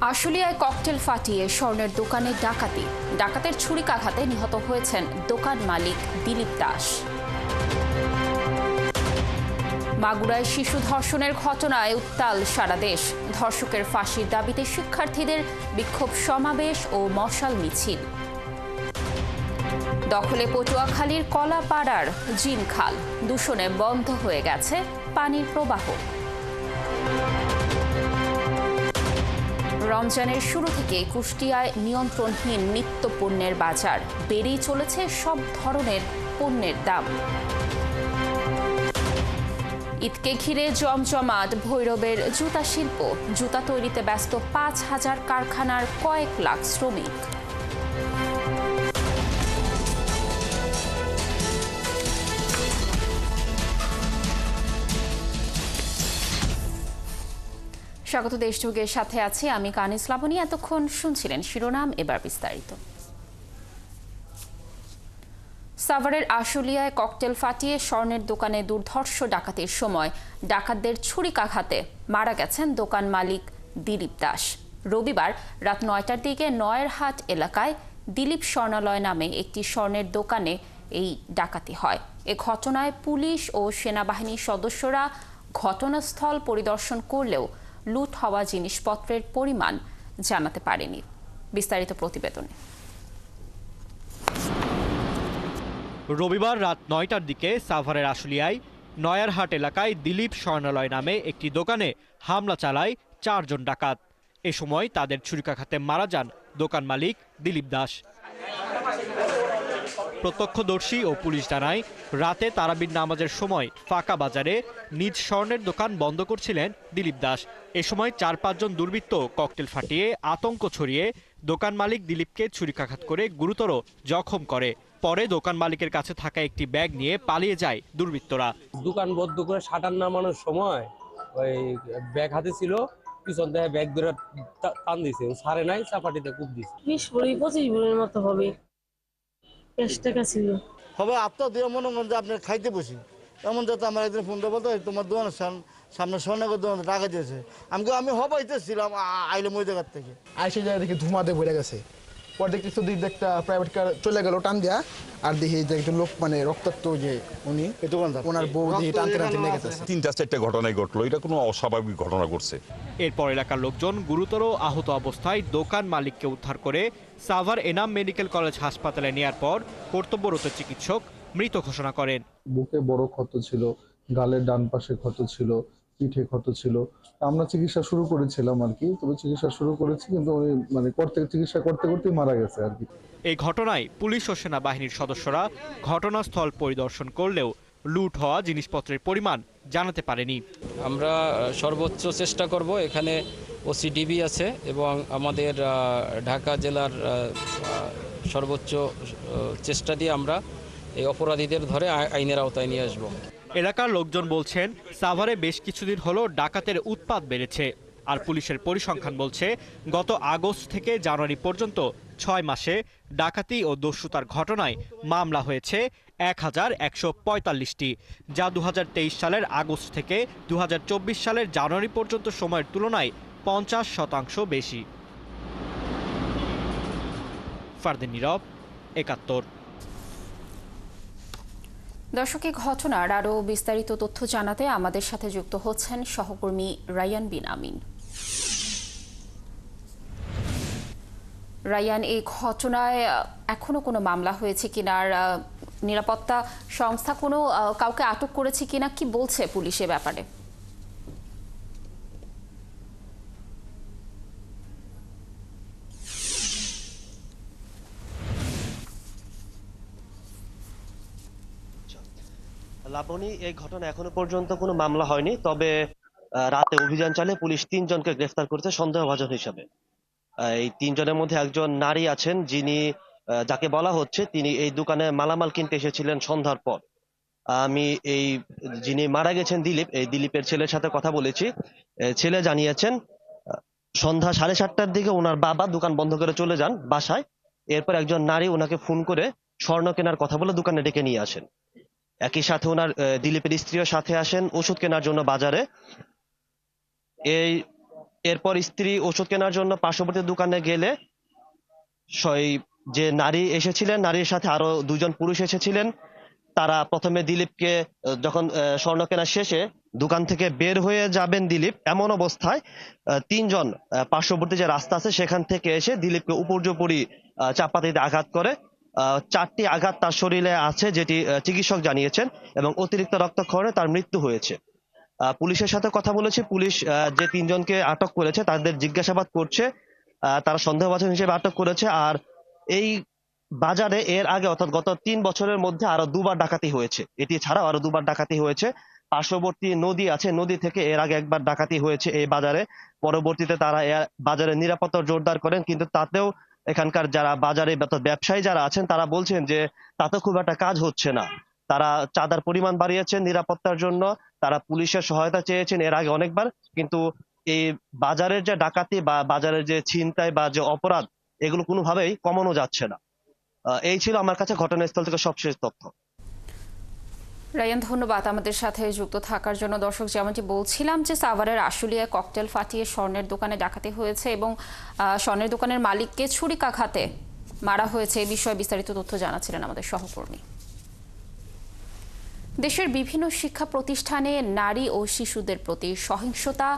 আশুলিয়ায় cocktail ফাটিয়ে স্বর্ণের দোকানে ডাকাতি। ডাকাতের ছুরিকাঘাতে নিহত হয়েছেন দোকান মালিক দিলীপ দাস। মাগুরায় শিশু ধর্ষণের ঘটনায় উত্তাল সারা দেশ। ধর্ষকের ফাঁসির দাবিতে শিক্ষার্থীদের বিক্ষোভ সমাবেশ ও মশাল মিছিল। দখলে পটুয়াখালীর কলাপাড়ার জিনখাল, দূষণে বন্ধ হয়ে গেছে পানির প্রবাহ। রমজানের শুরু থেকে কুষ্টিয়ায় নিয়ন্ত্রণহীন নিত্য পণ্যের বাজার, বেড়েই চলেছে সব ধরনের পণ্যের দাম। ঈদকে ঘিরে জমজমাট ভৈরবের জুতা শিল্প, জুতা তৈরিতে ব্যস্ত ৫,০০০ কারখানার কয়েক লাখ শ্রমিক। স্বাগত দেশযুগের সাথে আছি আমি কানিস লাবনী। এতক্ষণ শুনছিলেন শিরোনাম, এবার বিস্তারিত। সাভারের আশুলিয়ায় ককটেল ফাটিয়ে স্বর্ণের দোকানে দুর্ধর্ষ ডাকাতির সময় ডাকাতদের ছুরিকাঘাতে মারা গেছেন দোকান মালিক দিলীপ দাস। রবিবার রাত ৯টার দিকে নয়েরহাট এলাকায় দিলীপ স্বর্ণালয় নামে একটি স্বর্ণের দোকানে এই ডাকাতি হয়। এ ঘটনায় পুলিশ ও সেনাবাহিনীর সদস্যরা ঘটনাস্থল পরিদর্শন করলেও লুট হওয়া জিনিসপত্রের পরিমাণ জানাতে পারেনি। বিস্তারিত প্রতিবেদনে। রবিবার রাত ৯টার দিকে সাভারের আশুলিয়ায় নয়ারহাট এলাকায় দিলীপ স্বর্ণালয় নামে একটি দোকানে হামলা চালায় ৪ জন ডাকাত। এ সময় তাদের ছুরিকাঘাতে মারা যান দোকান মালিক দিলীপ দাস। প্রত্যক্ষদর্শী ও পুলিশ জানায়, রাতে তারাবির নামাজের সময় ফাঁকা বাজারে নিজ স্বর্ণের দোকান বন্ধ করছিলেন দিলীপ দাস। এ সময় ৪-৫ জন দুর্বৃত্ত ককটেল ফাটিয়ে আতঙ্ক ছড়িয়ে দোকান মালিক দিলীপকে ছুরিকাঘাত করে গুরুতর জখম করে। পরে দোকান মালিকের কাছে থাকা একটি ব্যাগ নিয়ে পালিয়ে যায় দুর্বৃত্তরা। দোকান বদ্ধ করে শাটার নামানোর সময় ওই ব্যাগ হাতে ছিল, পিছন থেকে ব্যাগ ধরে টান দিয়েছে, সারে নাই, চাপাটিতে কূপ দিয়েছে। 20-25 ভরির মতো হবে। 5 টাকা ছিল। হবে আপনার দিয়ে মনে করেন যে আপনি খাইতে বসি, এমন যাতে আমার একদিন ফোন দিয়ে বলতো তোমার দোকানের সামনে স্বর্ণের দোকানে টাকা দিয়েছে। আমি হবাইতেছিলাম আইলে মই জায়গার থেকে আইসে যায় দেখি ধুমাতে ভরে গেছে। পর দেখতেছি তো একটা প্রাইভেট কার চলে গেল টান দেয়া, আর দেখি যে একজন লোক মানে রক্তাক্ত, যে উনি ওনার বউ দিয়ে টানতে টানতে লেগে গেছে। 3-4টা ঘটনাই ঘটলো, এটা কোনো অস্বাভাবিক ঘটনা ঘটছে। এরপর এলাকার লোকজন গুরুতর আহত অবস্থায় দোকান মালিককে উদ্ধার করে সাভার এনাম মেডিকেল কলেজ হাসপাতালে নেয়ার পর কর্তব্যরত চিকিৎসক মৃত ঘোষণা করেন। বুকে বড় ক্ষত ছিল, গালের ডান পাশে ক্ষত ছিল, পিঠে ক্ষত ছিল। আমরা চিকিৎসা শুরু করেছিলাম আর কি, তবে চিকিৎসা শুরু করেছি কিন্তু উনি মানে চিকিৎসা করতে করতেই মারা গেছে আর কি। এই ঘটনায় পুলিশ ও সেনাবাহিনীর সদস্যরা ঘটনাস্থল পরিদর্শন করলেও লুট হওয়া জিনিসপত্রের পরিমাণ জানাতে পারেনি। আমরা সর্বোচ্চ চেষ্টা করব। এখানে ওসিডিবি আছে এবং আমাদের ঢাকা জেলার সর্বোচ্চ চেষ্টা দিয়ে আমরা এই অপরাধীদের ধরে আইনের আওতায় নিয়ে আসব। এলাকার লোকজন বলছেন, সাভারে বেশ কিছুদিন হলো ডাকাতের উৎপাত বেড়েছে। আর পুলিশের পরিসংখ্যান বলছে, গত আগস্ট থেকে জানুয়ারি পর্যন্ত 6 মাসে ডাকাতি ও দস্যুতার ঘটনায় মামলা হয়েছে 1145টি, যা 2023 সালের আগস্ট থেকে 2024 সালের জানুয়ারি পর্যন্ত সময়ের তুলনায় 50% বেশি। ফারদিন নীরব, 71। দর্শক, এই ঘটনার আরও বিস্তারিত তথ্য জানাতে আমাদের সাথে যুক্ত হচ্ছেন সহকর্মী রায়ান বিন আমিন। রায়ান, এই ঘটনায় এখনো কোনো মামলা হয়েছে কিনা, আর নিরাপত্তা সংস্থা কোনো কাউকে আটক করেছে কিনা, কি বলছে পুলিশ এ ব্যাপারে? লাবণী, এই ঘটনা এখনো পর্যন্ত কোনো মামলা হয়নি, তবে রাতে অভিযান চালিয়ে পুলিশ 3 জনকে গ্রেফতার করেছে সন্দেহভাজন হিসাবে। এই 3 জনের মধ্যে একজন নারী আছেন, যাকে বলা হচ্ছে তিনি এই দোকানে মালামাল কিনতে এসেছিলেন সন্ধ্যার পর। আমি যিনি মারা গেছেন দিলীপ, এই দিলীপের ছেলের সাথে কথা বলেছি। ছেলে জানিয়েছেন সন্ধ্যা 7:30টার দিকে ওনার বাবা দোকান বন্ধ করে চলে যান বাসায়। এরপর একজন নারী ওনাকে ফোন করে স্বর্ণ কেনার কথা বলে দোকানে ডেকে নিয়ে আসেন। একই সাথে ওনার দিলীপের স্ত্রীও সাথে আসেন ওষুধ কেনার জন্য বাজারে। এই এরপর স্ত্রী ওষুধ কেনার জন্য পার্শ্ববর্তী দোকানে গেলে যে নারী এসেছিলেন, নারীর সাথে আরো 2 জন পুরুষ এসেছিলেন। তারা প্রথমে দিলীপকে যখন স্বর্ণ কেনা শেষে দোকান থেকে বের হয়ে যাবেন দিলীপ, এমন অবস্থায় 3 জন পার্শ্ববর্তী যে রাস্তা আছে সেখান থেকে এসে দিলীপকে উপর্যুপরি চাপাতিতে আঘাত করে। 4টি আঘাত তার শরীরে আছে, যেটি চিকিৎসক জানিয়েছেন, এবং অতিরিক্ত রক্তক্ষরণে তার মৃত্যু হয়েছে। পুলিশের সাথে কথা বলেছি, পুলিশ যে 3 জনকে আটক করেছে তাদের জিজ্ঞাসাবাদ করছে। তারা সন্দেহভাজন হিসেবে আটক করেছে। আর এই বাজারে এর আগে অর্থাৎ গত 3 বছরের মধ্যে আরো 2বার ডাকাতি হয়েছে। এটি ছাড়াও আরো 2বার ডাকাতি হয়েছে। পার্শ্ববর্তী নদী আছে, নদী থেকে এর আগে একবার ডাকাতি হয়েছে এই বাজারে। পরবর্তীতে তারা বাজারে নিরাপত্তা জোরদার করেন, কিন্তু তাতেও এখানকার যারা বাজারে ব্যবসায়ী যারা আছেন তারা বলছেন যে তাতে খুব একটা কাজ হচ্ছে না। তারা চাঁদার পরিমাণ বাড়িয়েছেন নিরাপত্তার জন্য, তারা পুলিশের সহায়তা চেয়েছেন এর আগে অনেকবার, কিন্তু এই বাজারের যে ডাকাতি বা বাজারের যে ছিনতাই বা যে অপরাধ, এগুলো কোনোভাবেই কমানো যাচ্ছে না। এই ছিল আমার কাছে ঘটনাস্থল থেকে সবশেষ তথ্য। রায়ান, ধন্যবাদ আমাদের সাথে যুক্ত থাকার জন্য। দর্শক, যেমনটি বলছিলাম যে সাভারের আশুলিয়ায় ককটেল ফাটিয়ে স্বর্ণের দোকানে ডাকাতি হয়েছে এবং স্বর্ণের দোকানের মালিককে ছুরিকাঘাতে মারা হয়েছে। এই বিষয়ে বিস্তারিত তথ্য জানাচ্ছিলেন আমাদের সহকর্মী। দেশের বিভিন্ন শিক্ষা প্রতিষ্ঠানে নারী ও শিশুদের প্রতি সহিংসতা,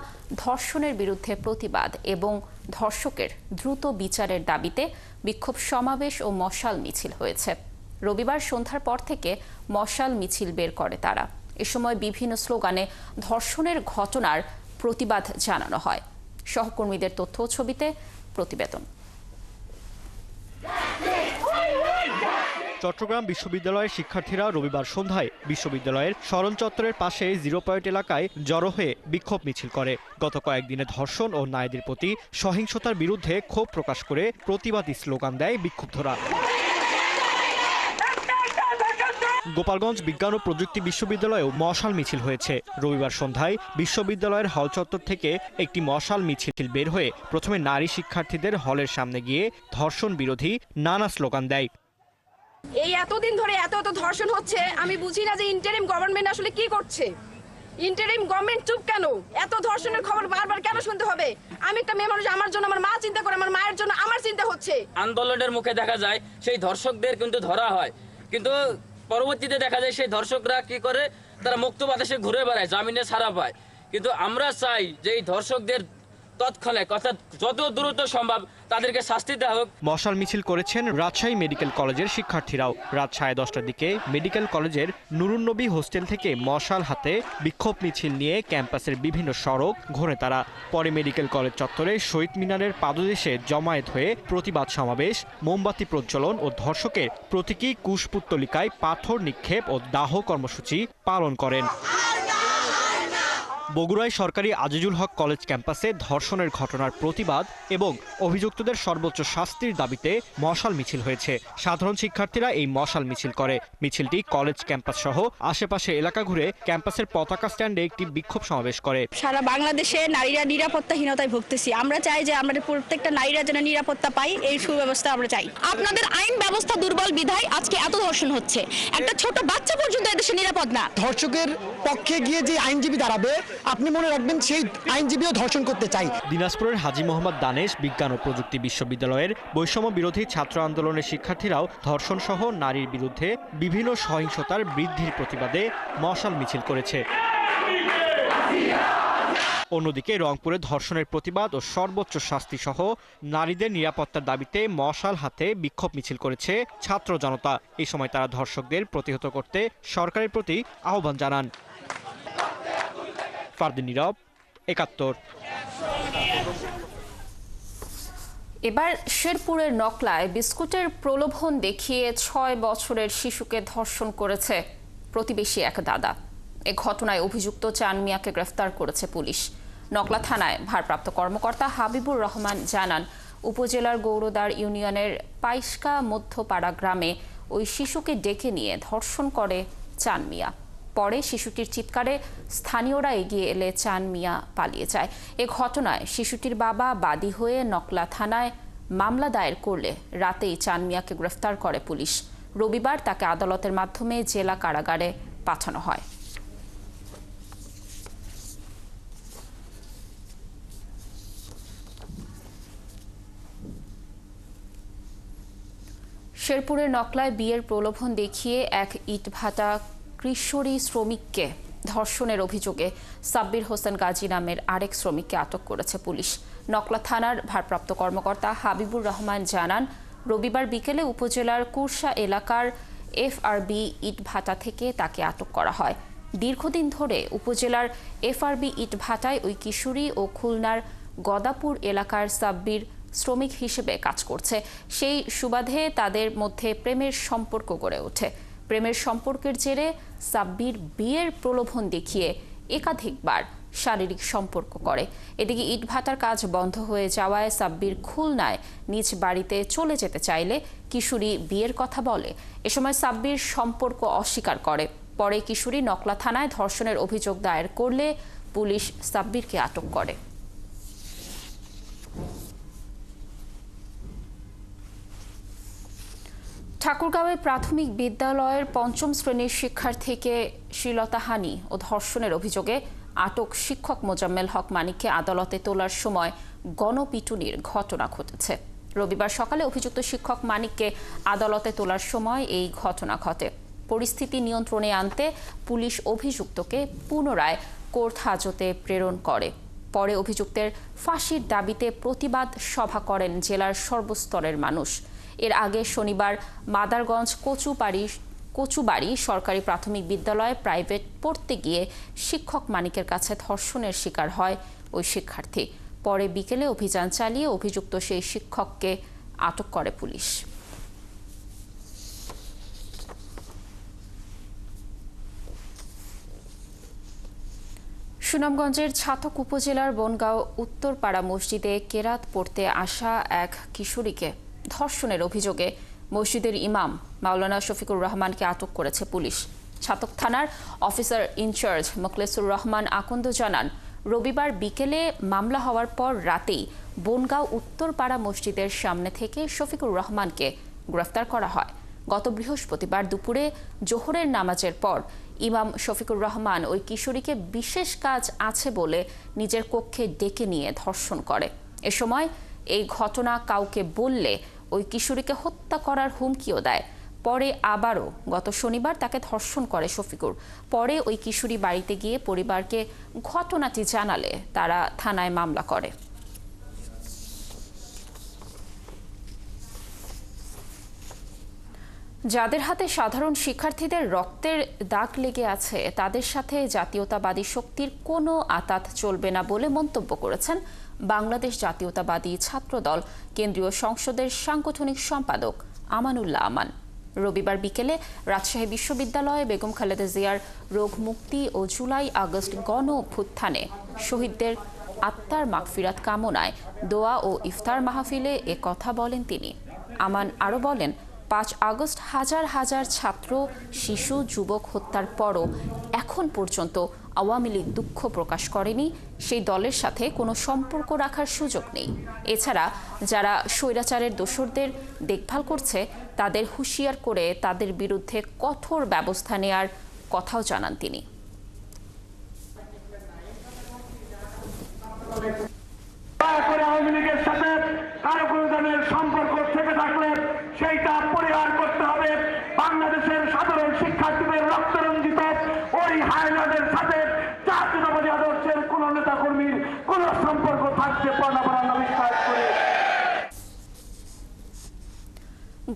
ধর্ষণের বিরুদ্ধে প্রতিবাদ এবং ধর্ষকের দ্রুত বিচারের দাবিতে বিক্ষোভ সমাবেশ ও মশাল মিছিল হয়েছে। রবিবার সন্ধ্যার পর থেকে মশাল মিছিল বের করে তারা। এ সময় বিভিন্ন স্লোগানে ধর্ষণের ঘটনার প্রতিবাদ জানানো হয়। সহকর্মীদের তথ্য ও ছবিতে প্রতিবেদন। চট্টগ্রাম বিশ্ববিদ্যালয়ের শিক্ষার্থীরা রবিবার সন্ধ্যায় বিশ্ববিদ্যালয়ের স্মরণ চত্বরের পাশে 0 পয়েন্ট এলাকায় জড়ো হয়ে বিক্ষোভ মিছিল করে। গত কয়েকদিনে ধর্ষণ ও নারীদের প্রতি সহিংসতার বিরুদ্ধে ক্ষোভ প্রকাশ করে প্রতিবাদী স্লোগান দেয় বিক্ষুব্ধরা। গোপালগঞ্জ বিজ্ঞান ও প্রযুক্তি বিশ্ববিদ্যালয়েও মশাল মিছিল হয়েছে। রবিবার সন্ধ্যায় বিশ্ববিদ্যালয়ের হল চত্বর থেকে একটি মশাল মিছিল বের হয়ে প্রথমে নারী শিক্ষার্থীদের হলের সামনে গিয়ে ধর্ষণ বিরোধী নানা স্লোগান দেয়। এই এতদিন ধরে এত ধর্ষণ হচ্ছে, আমি বুঝি না যে ইন্টারিম গভর্নমেন্ট আসলে কি করছে। ইন্টারিম গভর্নমেন্ট চুপ কেন? এত ধর্ষণের খবর বারবার কেন শুনতে হবে? আমি একটা মেয়ে মানুষ, আমার জন্য আমার মা চিন্তা করে, আমার মায়ের জন্য আমার চিন্তা হচ্ছে। আন্দোলনের মুখে দেখা যায় সেই ধর্ষকদের কিন্তু ধরা হয়, কিন্তু পরবর্তীতে দেখা যায় সেই ধর্ষকরা কি করে, তারা মুক্ত বাতাসে ঘুরে বেড়ায়, জামিনে ছাড়া পায়। কিন্তু আমরা চাই যে এই ধর্ষকদের তৎক্ষণাৎ অর্থাৎ যত দ্রুত সম্ভব তাদেরকে শাস্তি দেওয়া হোক। মশাল মিছিল করেছেন রাজশাহী মেডিকেল কলেজের শিক্ষার্থীরাও। রাত 10:30টার দিকে মেডিকেল কলেজের নুরুন্নবী হোস্টেল থেকে মশাল হাতে বিক্ষোভ মিছিল নিয়ে ক্যাম্পাসের বিভিন্ন সড়ক ঘোরে তারা। পরে মেডিকেল কলেজ চত্বরে শহীদ মিনারের পাদদেশে জমায়েত হয়ে প্রতিবাদ সমাবেশ, মোমবাতি প্রজ্বলন ও ধর্ষকের প্রতীকী কুশপুত্তলিকায় পাথর নিক্ষেপ ও দাহ কর্মসূচি পালন করেন। বগুড়ায় সরকারি আজিজুল হক কলেজ ক্যাম্পাসে ধর্ষণের ঘটনার প্রতিবাদ এবং অভিযুক্তদের সর্বোচ্চ শাস্তির দাবিতে মশাল মিছিল হয়েছে। সাধারণ শিক্ষার্থীরা এই মশাল মিছিল করে। মিছিলটি কলেজ ক্যাম্পাস সহ আশেপাশে এলাকা ঘুরে ক্যাম্পাসের পতাকা স্ট্যান্ডে একটি বিক্ষোভ সমাবেশ করে। সারা বাংলাদেশে নারীরা নিরাপত্তাহীনতায় ভুগতেছি। আমরা চাই যে আমাদের প্রত্যেকটা নারীরা যেন নিরাপত্তা পাই, এই সুব্যবস্থা আমরা চাই। আপনাদের আইন ব্যবস্থা দুর্বল বিধায় আজকে এত ধর্ষণ হচ্ছে। একটা ছোট বাচ্চা পর্যন্ত এদেশে নিরাপদ না। ধর্ষকের পক্ষে গিয়ে যে আইনজীবী দাঁড়াবে, আপনি মনে রাখবেন সেই আইনজীবীও ধর্ষণ করতে চাই। দিনাজপুরের হাজী মোহাম্মদ দানেশ বিজ্ঞান ও প্রযুক্তি বিশ্ববিদ্যালয়ের বৈষম্য বিরোধী ছাত্র আন্দোলনের শিক্ষার্থীরাও ধর্ষণ সহ নারীর বিরুদ্ধে বিভিন্ন সহিংসতার বৃদ্ধির প্রতিবাদে মশাল মিছিল করেছে। অন্যদিকে রংপুরে ধর্ষণের প্রতিবাদ ও সর্বোচ্চ শাস্তি সহ নারীদের নিরাপত্তার দাবিতে মশাল হাতে বিক্ষোভ মিছিল করেছে ছাত্র জনতা। এই সময় তারা ধর্ষকদের প্রতিহত করতে সরকারের প্রতি আহ্বান জানান। ফারদিন নীরব, ৭১। এবার শেরপুরের নকলায় বিস্কুটের প্রলোভন দেখিয়ে ৬ বছরের শিশুকে ধর্ষণ করেছে প্রতিবেশী এক দাদা। এ ঘটনায় অভিযুক্ত চান মিয়াকে গ্রেফতার করেছে পুলিশ। নকলা থানায় ভারপ্রাপ্ত কর্মকর্তা হাবিবুর রহমান জানান, উপজেলার গৌরদার ইউনিয়নের পাইসকা মধ্যপাড়া গ্রামে ওই শিশুকে ডেকে নিয়ে ধর্ষণ করে চান মিয়া। পরে শিশুটির চিৎকারে স্থানীয়রা এগিয়ে এলে চান মিয়া পালিয়ে যায়। এ ঘটনায় শিশুটির বাবা বাদী হয়ে নকলা থানায় মামলা দায়ের করলে রাতেই চান মিয়াকে গ্রেফতার করে পুলিশ। রবিবার তাকে আদালতের মাধ্যমে জেলা কারাগারে পাঠানো হয়। শেরপুরের নকলায় বিয়ের প্রলোভন দেখিয়ে এক ইটভাটা কিশোরী শ্রমিককে ধর্ষণের অভিযোগে সাব্বির হোসেন গাজী নামের আরেক শ্রমিককে আটক করেছে পুলিশ। নকলা থানার ভারপ্রাপ্ত কর্মকর্তা হাবিবুর রহমান জানান, রবিবার বিকেলে উপজেলার কুরসা এলাকার FRB ইটভাটা থেকে তাকে আটক করা হয়। দীর্ঘদিন ধরে উপজেলার FRB ইটভাটায় ওই কিশোরী ও খুলনার গদাপুর এলাকার সাব্বির শ্রমিক হিসেবে কাজ করছে। সেই সুবাদে তাদের মধ্যে প্রেমের সম্পর্ক গড়ে ওঠে। প্রেমের সম্পর্কের জেরে সাব্বির বিয়ের প্রলোভন দেখিয়ে একাধিকবার শারীরিক সম্পর্ক করে। এদিকে ইটভাটার কাজ বন্ধ হয়ে যাওয়ায় সাব্বির খুলনায় নিজ বাড়িতে চলে যেতে চাইলে কিশোরী বিয়ের কথা বলে। এ সময় সাব্বির সম্পর্ক অস্বীকার করে। পরে কিশোরী নকলা থানায় ধর্ষণের অভিযোগ দায়ের করলে পুলিশ সাব্বিরকে আটক করে। ঠাকুরগাঁওয়ে প্রাথমিক বিদ্যালয়ের ৫ম শ্রেণীর শিক্ষার্থীকে শ্লীলতাহানি ও ধর্ষণের অভিযোগে আটক শিক্ষক মোজাম্মেল হক মানিককে আদালতে তোলার সময় গণপিটুনির ঘটনা ঘটেছে। রবিবার সকালে অভিযুক্ত শিক্ষক মানিককে আদালতে তোলার সময় এই ঘটনা ঘটে। পরিস্থিতি নিয়ন্ত্রণে আনতে পুলিশ অভিযুক্তকে পুনরায় কোর্ট হাজতে প্রেরণ করে। পরে অভিযুক্তের ফাঁসির দাবিতে প্রতিবাদ সভা করেন জেলার সর্বস্তরের মানুষ। এর আগে শনিবার মাদারগঞ্জ কচুবাড়ি সরকারি প্রাথমিক বিদ্যালয়ে প্রাইভেট পড়তে গিয়ে শিক্ষক মানিকের কাছে ধর্ষণের শিকার হয় ওই শিক্ষার্থী। পরে বিকেলে অভিযান চালিয়ে অভিযুক্ত সেই শিক্ষককে আটক করে পুলিশ। সুনামগঞ্জের ছাতক উপজেলার বনগাঁও উত্তরপাড়া মসজিদে কেরাত পড়তে আসা এক কিশোরীকে ধর্ষণের অভিযোগে মসজিদের ইমাম মাওলানা শফিকুর রহমানকে আটক করেছে পুলিশ। ছাতক থানার অফিসার ইনচার্জ মোখলেসুর রহমান আকন্দ জানান, রবিবার বিকেলে মামলা হওয়ার পর রাতেই বনগাঁও উত্তরপাড়া মসজিদের সামনে থেকে শফিকুর রহমানকে গ্রেফতার করা হয়। গত বৃহস্পতিবার দুপুরে জোহরের নামাজের পর ইমাম শফিকুর রহমান ওই কিশোরীকে বিশেষ কাজ আছে বলে নিজের কক্ষে ডেকে নিয়ে ধর্ষণ করে। এ সময় এই ঘটনা কাউকে বললে ওই কিশোরীকে হত্যা করার হুমকিও দেয়। পরে আবারও গত শনিবার তাকে ধর্ষণ করে শফিকুর। পরে ওই কিশোরী বাড়িতে গিয়ে পরিবারকে ঘটনাটি জানালে তারা থানায় মামলা করে। যাদের হাতে সাধারণ শিক্ষার্থীদের রক্তের দাগ লেগে আছে তাদের সাথে জাতীয়তাবাদী শক্তির কোনো আতাত চলবে না বলে মন্তব্য করেছেন বাংলাদেশ জাতীয়তাবাদী ছাত্রদল কেন্দ্রীয় সংসদের সাংগঠনিক সম্পাদক আমানুল্লাহ আমান। রবিবার বিকেলে রাজশাহী বিশ্ববিদ্যালয়ে বেগম খালেদা জিয়ার রোগ মুক্তি ও জুলাই আগস্ট গণ অভ্যুত্থানে শহীদদের আত্মার মাগফিরাত কামনায় দোয়া ও ইফতার মাহফিলে এ কথা বলেন তিনি। আমান আরও বলেন, ৫ আগস্ট হাজার হাজার ছাত্র শিশু যুবক হত্যার পরও এখন পর্যন্ত আওয়ামী লীগ দুঃখ প্রকাশ করেনি। সেই দলের সাথে কোনো সম্পর্ক রাখার সুযোগ নেই। এছাড়া যারা স্বৈরাচারের দোসরদের দেখভাল করছে তাদের হুঁশিয়ার করে তাদের বিরুদ্ধে কঠোর ব্যবস্থা নেয়ার কথাও জানান তিনি। আওয়ামী লীগের সাথে কারো কোনো ধরনের সম্পর্ক থেকে থাকলে সেইটা পরিহার করতে হবে। বাংলাদেশের সাধারণ শিক্ষার্থীদের রক্তরঞ্জিত ওই হায়নাদের সাথে জাতীয়তাবাদী আদর্শের কোন নেতা কর্মীর কোন সম্পর্ক থাকতে পারে না বিশ্বাস করে।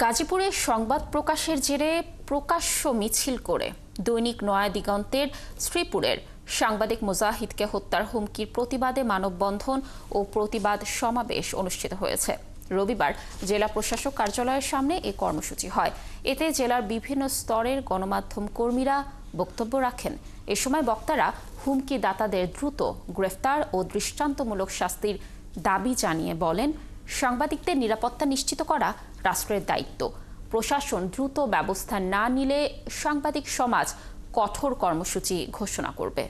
গাজীপুরে সংবাদ প্রকাশের জেরে প্রকাশ্য মিছিল করে দৈনিক নয়া দিগন্তের শ্রীপুরের সাংবাদিক মুজাহিদকে হত্যার হুমকির প্রতিবাদে মানববন্ধন ও প্রতিবাদ সমাবেশ অনুষ্ঠিত হয়েছে। রবিবার জেলা প্রশাসক কার্যালয়ের সামনে এই কর্মসূচি হয়। এতে জেলার বিভিন্ন স্তরের গণমাধ্যম কর্মীরা বক্তব্য রাখেন। এ সময় বক্তারা হুমকিদাতাদের দ্রুত গ্রেফতার ও দৃষ্টান্তমূলক শাস্তির দাবি জানিয়ে বলেন, সাংবাদিকদের নিরাপত্তা নিশ্চিত করা রাষ্ট্রের দায়িত্ব। প্রশাসন দ্রুত ব্যবস্থা না নিলে সাংবাদিক সমাজ কঠোর কর্মসূচি ঘোষণা করবে।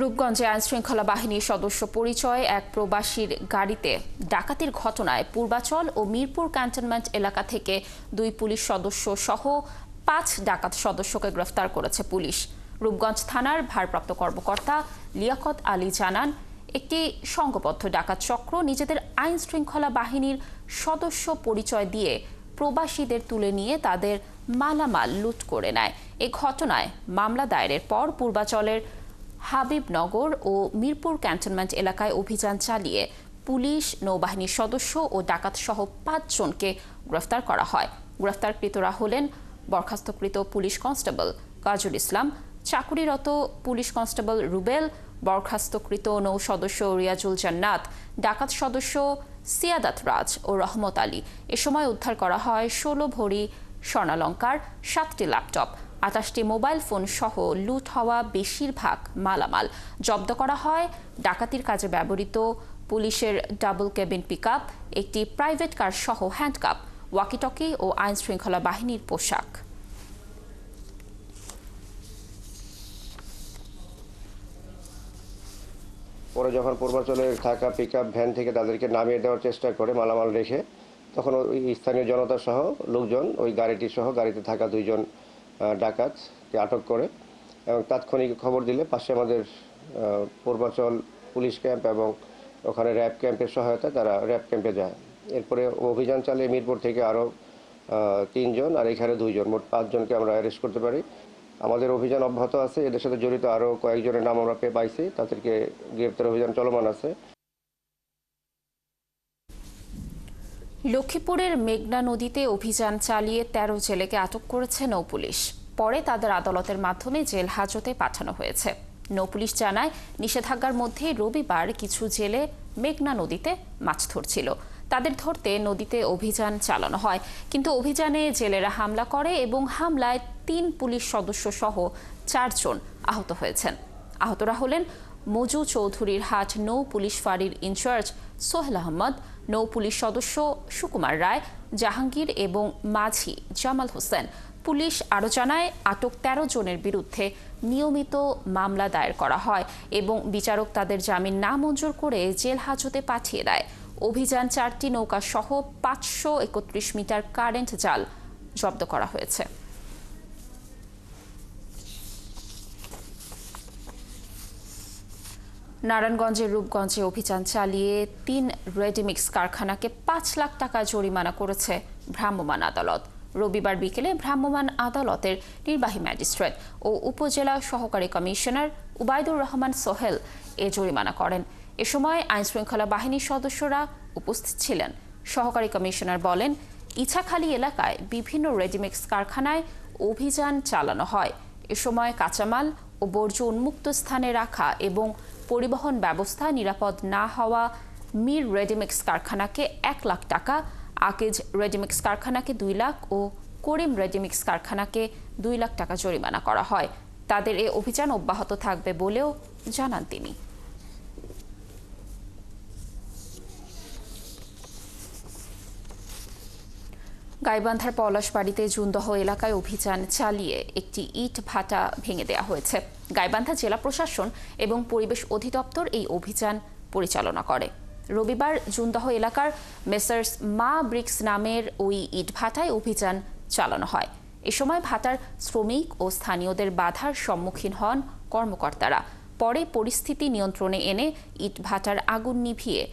রূপগঞ্জে আইনশৃঙ্খলা বাহিনীর সদস্য পরিচয়ে এক প্রবাসীর গাড়িতে ডাকাতির ঘটনায় পূর্বাচল ও মিরপুর ক্যান্টনমেন্ট এলাকা থেকে 2 পুলিশ সদস্য সহ 5 ডাকাত সদস্যকে গ্রেফতার করেছে পুলিশ। রূপগঞ্জ থানার ভারপ্রাপ্ত কর্মকর্তা লিয়াকত আলী জানান, একটি সংঘবদ্ধ ডাকাত চক্র নিজেদের আইন শৃঙ্খলা বাহিনীর সদস্য পরিচয় দিয়ে প্রবাসীদের তুলে নিয়ে তাদের মালামাল লুট করে নেয়। এই ঘটনায় মামলা দায়েরের পর পূর্বাচলের হাবিবনগর ও মিরপুর ক্যান্টনমেন্ট এলাকায় অভিযান চালিয়ে পুলিশ, নৌবাহিনীর সদস্য ও ডাকাতসহ ৫ জনকে গ্রেফতার করা হয়। গ্রেফতারকৃতরা হলেন বরখাস্তকৃত পুলিশ কনস্টেবল কাজুল ইসলাম, চাকুরিরত পুলিশ কনস্টেবল রুবেল, বরখাস্তকৃত নৌ সদস্য রিয়াজুল জান্নাত, ডাকাত সদস্য সিয়াদাত রাজ ও রহমত আলী। এ সময় উদ্ধার করা হয় ১৬ ভরি স্বর্ণালঙ্কার, ৭টি ল্যাপটপ, ২৮টি মোবাইল ফোন সহ লুট হওয়া বেশিরভাগ মালামাল। জব্দ করা হয় ডাকাতির কাজে ব্যবহৃত পুলিশের ডাবল কেবিন পিকআপ, একটি প্রাইভেট কার সহ হ্যান্ডকাপ, ওয়াকিটকি ও আইন শৃঙ্খলা বাহিনীর পোশাক। পরে যখন পূর্বাচলে থাকা পিকআপ ভ্যান থেকে তাদেরকে নামিয়ে দেওয়ার চেষ্টা করে মালামাল রেখে, তখন ওই স্থানীয় জনতা সহ লোকজন ওই গাড়িটি সহ গাড়িতে থাকা 2 জন ডাকাতকে আটক করে এবং তাৎক্ষণিক খবর দিলে পাশে আমাদের পূর্বাচল পুলিশ ক্যাম্প এবং ওখানে র্যাব ক্যাম্পের সহায়তায় তারা র্যাব ক্যাম্পে যায়। এরপরে অভিযান চালিয়ে মিরপুর থেকে আরও 3 জন আর এখানে 2 জন, মোট 5 জনকে আমরা অ্যারেস্ট করতে পারি। আমাদের অভিযান অব্যাহত আছে, এদের সাথে জড়িত আরও কয়েকজনের নাম আমরা পাইছি, তাদেরকে গ্রেপ্তার অভিযান চলমান আছে। লক্ষ্মীপুরের মেঘনা নদীতে অভিযান চালিয়ে 13 জেলেকে আটক করেছে নৌপুলিশ। পরে তাদের আদালতের মাধ্যমে জেল হাজতে পাঠানো হয়েছে। নৌপুলিশ জানায়, নিষেধাজ্ঞার মধ্যে রবিবার কিছু জেলে মেঘনা নদীতে মাছ ধরছিল। তাদের ধরতে নদীতে অভিযান চালানো হয়, কিন্তু অভিযানে জেলেরা হামলা করে এবং হামলায় 3 পুলিশ সদস্য সহ 4 জন আহত হয়েছেন। আহতরা হলেন মজু চৌধুরীর হাট নৌ পুলিশ ফাঁড়ির ইনচার্জ সোহেল আহমদ, নৌ পুলিশ সদস্য সুকুমার রায়, জাহাঙ্গীর এবং মাঝি জামাল হোসেন। পুলিশ আরও জানায়, আটক 13 জনের বিরুদ্ধে নিয়মিত মামলা দায়ের করা হয় এবং বিচারক তাদের জামিন নামঞ্জুর করে জেল হাজতে পাঠিয়ে দেয়। অভিযান 4টি নৌকা সহ 531 মিটার কারেন্ট জাল জব্দ করা হয়েছে। নারায়ণগঞ্জের রূপগঞ্জে অভিযান চালিয়ে 3 রেডিমিক্স কারখানাকে 5 লাখ টাকা জরিমানা করেছে ভ্রাম্যমাণ আদালত। রবিবার বিকেলে ভ্রাম্যমাণ আদালতের নির্বাহী ম্যাজিস্ট্রেট ও উপজেলা সহকারী কমিশনার উবাইদুর রহমান সোহেল এ জরিমানা করেন। এ সময় আইনশৃঙ্খলা বাহিনীর সদস্যরা উপস্থিত ছিলেন। সহকারী কমিশনার বলেন, ইছাখালী এলাকায় বিভিন্ন রেডিমিক্স কারখানায় অভিযান চালানো হয়। এ সময় কাঁচামাল ও বর্জ্য উন্মুক্ত স্থানে রাখা এবং পরিবহন ব্যবস্থা নিরাপদ না হওয়া মীর রেডিমিক্স কারখানাকে 1 লাখ টাকা, আকেজ রেডিমিক্স কারখানাকে 2 লাখ ও করিম রেডিমিক্স কারখানাকে 2 লাখ টাকা জরিমানা করা হয়। তাদের এই অভিযান অব্যাহত থাকবে বলেও জানান তিনি। গাইবান্ধার পলাশবাড়িতে জুনদহ এলাকায় অভিযান চালিয়ে একটি ইট ভাটা ভেঙে দেওয়া হয়েছে। গাইবান্ধা জেলা প্রশাসন এবং পরিবেশ অধিদপ্তর এই অভিযান পরিচালনা করে। রবিবার জুনদহ এলাকার মেসার্স মা ব্রিক্স নামের ওই ইট ভাটায় অভিযান চালানো হয়। এ সময় ভাটার শ্রমিক ও স্থানীয়দের বাধার সম্মুখীন হন কর্মকর্তারা। পরে পরিস্থিতি নিয়ন্ত্রণে এনে ইট ভাটার আগুন নিভিয়ে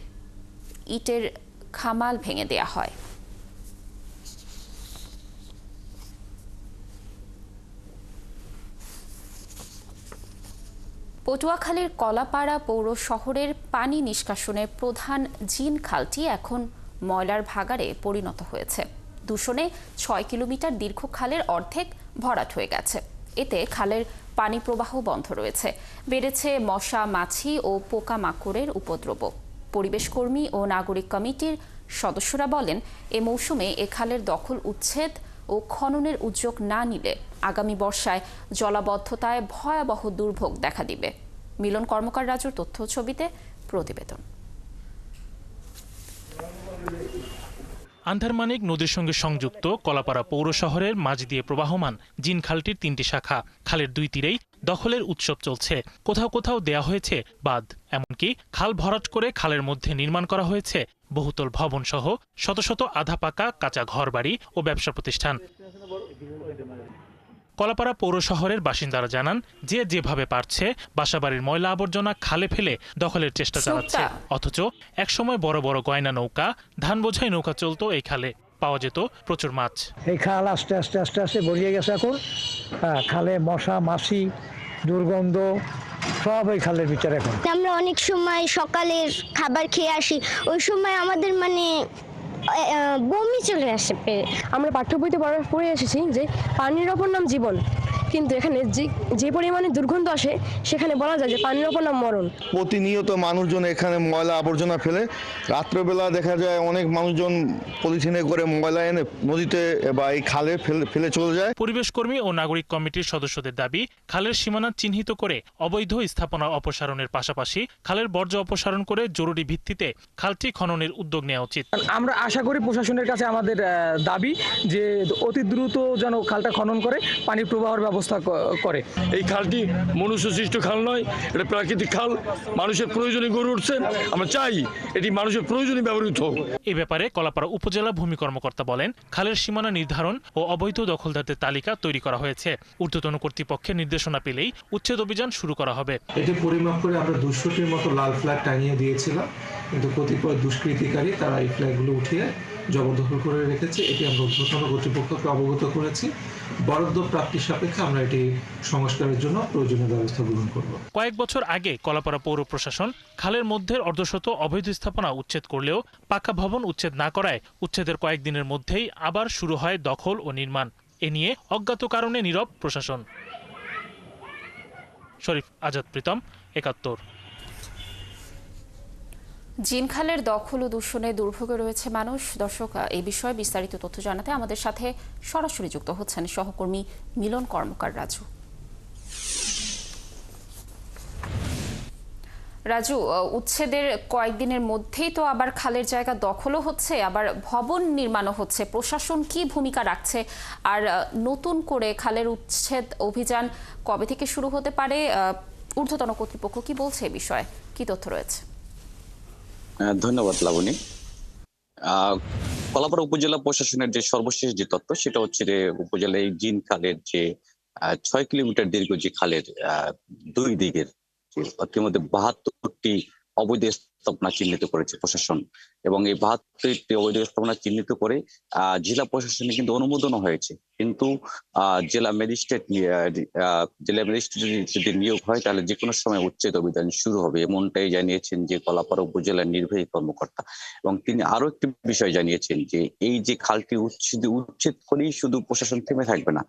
ইটের খামাল ভেঙে দেওয়া হয়। পটুয়াখালীর কলাপাড়া পৌর শহরের পানি নিষ্কাশনের প্রধান জিন খালটি এখন ময়লার ভাগাড়ে পরিণত হয়েছে। দূষণে 6 কিলোমিটার দীর্ঘ খালের অর্ধেক ভরাট হয়ে গেছে। এতে খালের পানি প্রবাহ বন্ধ রয়েছে। বেড়েছে মশা, মাছি ও পোকামাকড়ের উপদ্রব। পরিবেশকর্মী ও নাগরিক কমিটির সদস্যরা বলেন, এ মৌসুমে এ খালের দখল উচ্ছেদ ও খননের উদ্যোগ না নিলে আগামী বর্ষায় জলাবদ্ধতায় ভয়াবহ দুর্ভোগ দেখা দিবে। মিলন কর্মকার রাজুর তথ্য ছবিতে প্রতিবেদন। আন্ধারমানিক নদীর সঙ্গে সংযুক্ত কলাপাড়া পৌর শহরের মাঝ দিয়ে প্রবাহমান জিন খালটির 3টি শাখা। খালের 2 তীরেই দখলের উৎসব চলছে। কোথাও কোথাও দেয়া হয়েছে বাঁধ, এমনকি খাল ভরাট করে খালের মধ্যে নির্মাণ করা হয়েছে বহুতল ভবন সহ শত শত আধা পাকা কাঁচা ঘরবাড়ি ও ব্যবসা প্রতিষ্ঠান। কলাপাড়া পৌর শহরের বাসিন্দারা জানান, যে যেভাবে পারছে বাসাবাড়ির ময়লা আবর্জনা খালে ফেলে দখলের চেষ্টা চালাচ্ছে। অথচ একসময় বড় বড় গয়না নৌকা, ধান বোঝাই নৌকা চলতো এই খালে, পাওয়া যেত প্রচুর মাছ। এই খাল আস্তে আস্তে আস্তে আস্তে ভরিয়ে গেছে এখন। খালে মশা মাছি দুর্গন্ধ সব এই খালের ভিতরে এখন। আমরা অনেক সময় সকালের খাবার খেয়ে আসি, ওই সময় আমাদের মানে বমি চলে আসে। আমরা পাঠ্য বইতে পড়ে এসেছি যে পানির অপর নাম জীবন, কিন্তু এখানে যে পরিমাণে দুর্গন্ধ আসে সেখানে বলা যায় যে পানির অপর নাম মরণ। প্রতিনিয়ত মানুষজন এখানে ময়লা আবর্জনা ফেলে। রাত্রেবেলা দেখা যায় অনেক মানুষজন পলিথিনে করে ময়লা এনে নদীতে বা এই খালে ফেলে চলে যায়। পরিবেশ কর্মী ও নাগরিক কমিটির সদস্যদের দাবি, খালের সীমানা চিহ্নিত করে অবৈধ স্থাপনা অপসারণের পাশাপাশি খালের বর্জ্য অপসারণ করে জরুরি ভিত্তিতে খালটি খননের উদ্যোগ নেওয়া উচিত। আমরা আশা করি প্রশাসনের কাছে আমাদের দাবি যে অতি দ্রুত যেন খালটা খনন করে পানির প্রবাহের ব্যবস্থা করে। এই খালটি মনুষ্য সৃষ্ট খাল নয়, এটা প্রাকৃতিক খাল। মানুষের প্রয়োজনে গড়ে উঠছে, আমরা চাই এটি মানুষের প্রয়োজনে ব্যবহৃত হোক। এ ব্যাপারে কলাপাড়া উপজেলা ভূমি কর্মকর্তা বলেন, খালের সীমানা নির্ধারণ ও অবৈধ দখলদারদের তালিকা তৈরি করা হয়েছে। ঊর্ধ্বতন কর্তৃপক্ষের নির্দেশনা পেলেই উচ্ছেদ অভিযান শুরু করা হবে। এটি পরিমাপ করে আমরা 200টির মতো লাল ফ্ল্যাগ টাঙিয়ে দিয়েছিলাম, কিন্তু কতিপয় দুষ্কৃতিকারী তারা এই ফ্ল্যাগগুলো উঠিয়ে জবরদখল করে রেখেছে। এটি আমরা ঊর্ধ্বতন কর্তৃপক্ষকে অবগত করেছি। বরাদ্দ প্রাপ্তির সাপেক্ষে আমরা এটি সংস্কারের জন্য প্রয়োজনীয় ব্যবস্থা গ্রহণ করব। কয়েক বছর আগে কলাপাড়া পৌর প্রশাসন খালের মধ্যে অর্ধশত অবৈধ স্থাপনা উচ্ছেদ করলেও পাকা ভবন উচ্ছেদ না করায় উচ্ছেদের কয়েকদিনের মধ্যেই আবার শুরু হয় দখল ও নির্মাণ। এ নিয়ে অজ্ঞাত কারণে নীরব প্রশাসন। শরীফ আজাদ প্রীতম, ৭১। জিনখালের দখল ও দূষণে দুর্ভোগে রয়েছে মানুষ। দর্শক, এই বিষয়ে বিস্তারিত তথ্য জানাতে আমাদের সাথে সরাসরি যুক্ত হচ্ছেন সহকর্মী মিলন কর্মকার রাজু। রাজু, উচ্ছেদের কয়েকদিনের মধ্যেই তো আবার খালের জায়গা দখলও হচ্ছে, আবার ভবন নির্মাণও হচ্ছে। প্রশাসন কি ভূমিকা রাখছে, আর নতুন করে খালের উচ্ছেদ অভিযান কবে থেকে শুরু হতে পারে? ঊর্ধ্বতন কর্তৃপক্ষ কি বলছে এ বিষয়ে, কি তথ্য রয়েছে? ধন্যবাদ লাবণী। কলাপাড়া উপজেলা প্রশাসনের যে সর্বশেষ যে তথ্য, সেটা হচ্ছে যে উপজেলায় জিন খালের যে 6 কিলোমিটার দীর্ঘ যে খালের দুই দিকের মধ্যে 72টি অবৈধ স্থাপনা চিহ্নিত করেছে প্রশাসন, এবং এই 72টি অবৈধ স্থাপনা চিহ্নিত করে জেলা প্রশাসনে কিন্তু অনুমোদন হয়েছে। কিন্তু জেলা ম্যাজিস্ট্রেট যদি নিয়োগ হয় তাহলে যে কোনো সময় উচ্ছেদ অভিযান শুরু হবে, এমনটাই জানিয়েছেন যে কলাপাড়া উপজেলার নির্বাহী কর্মকর্তা। এবং তিনি আরো একটি বিষয় জানিয়েছেন যে এই যে খালটি উচ্ছেদ করেই শুধু প্রশাসন থেমে থাকবে না,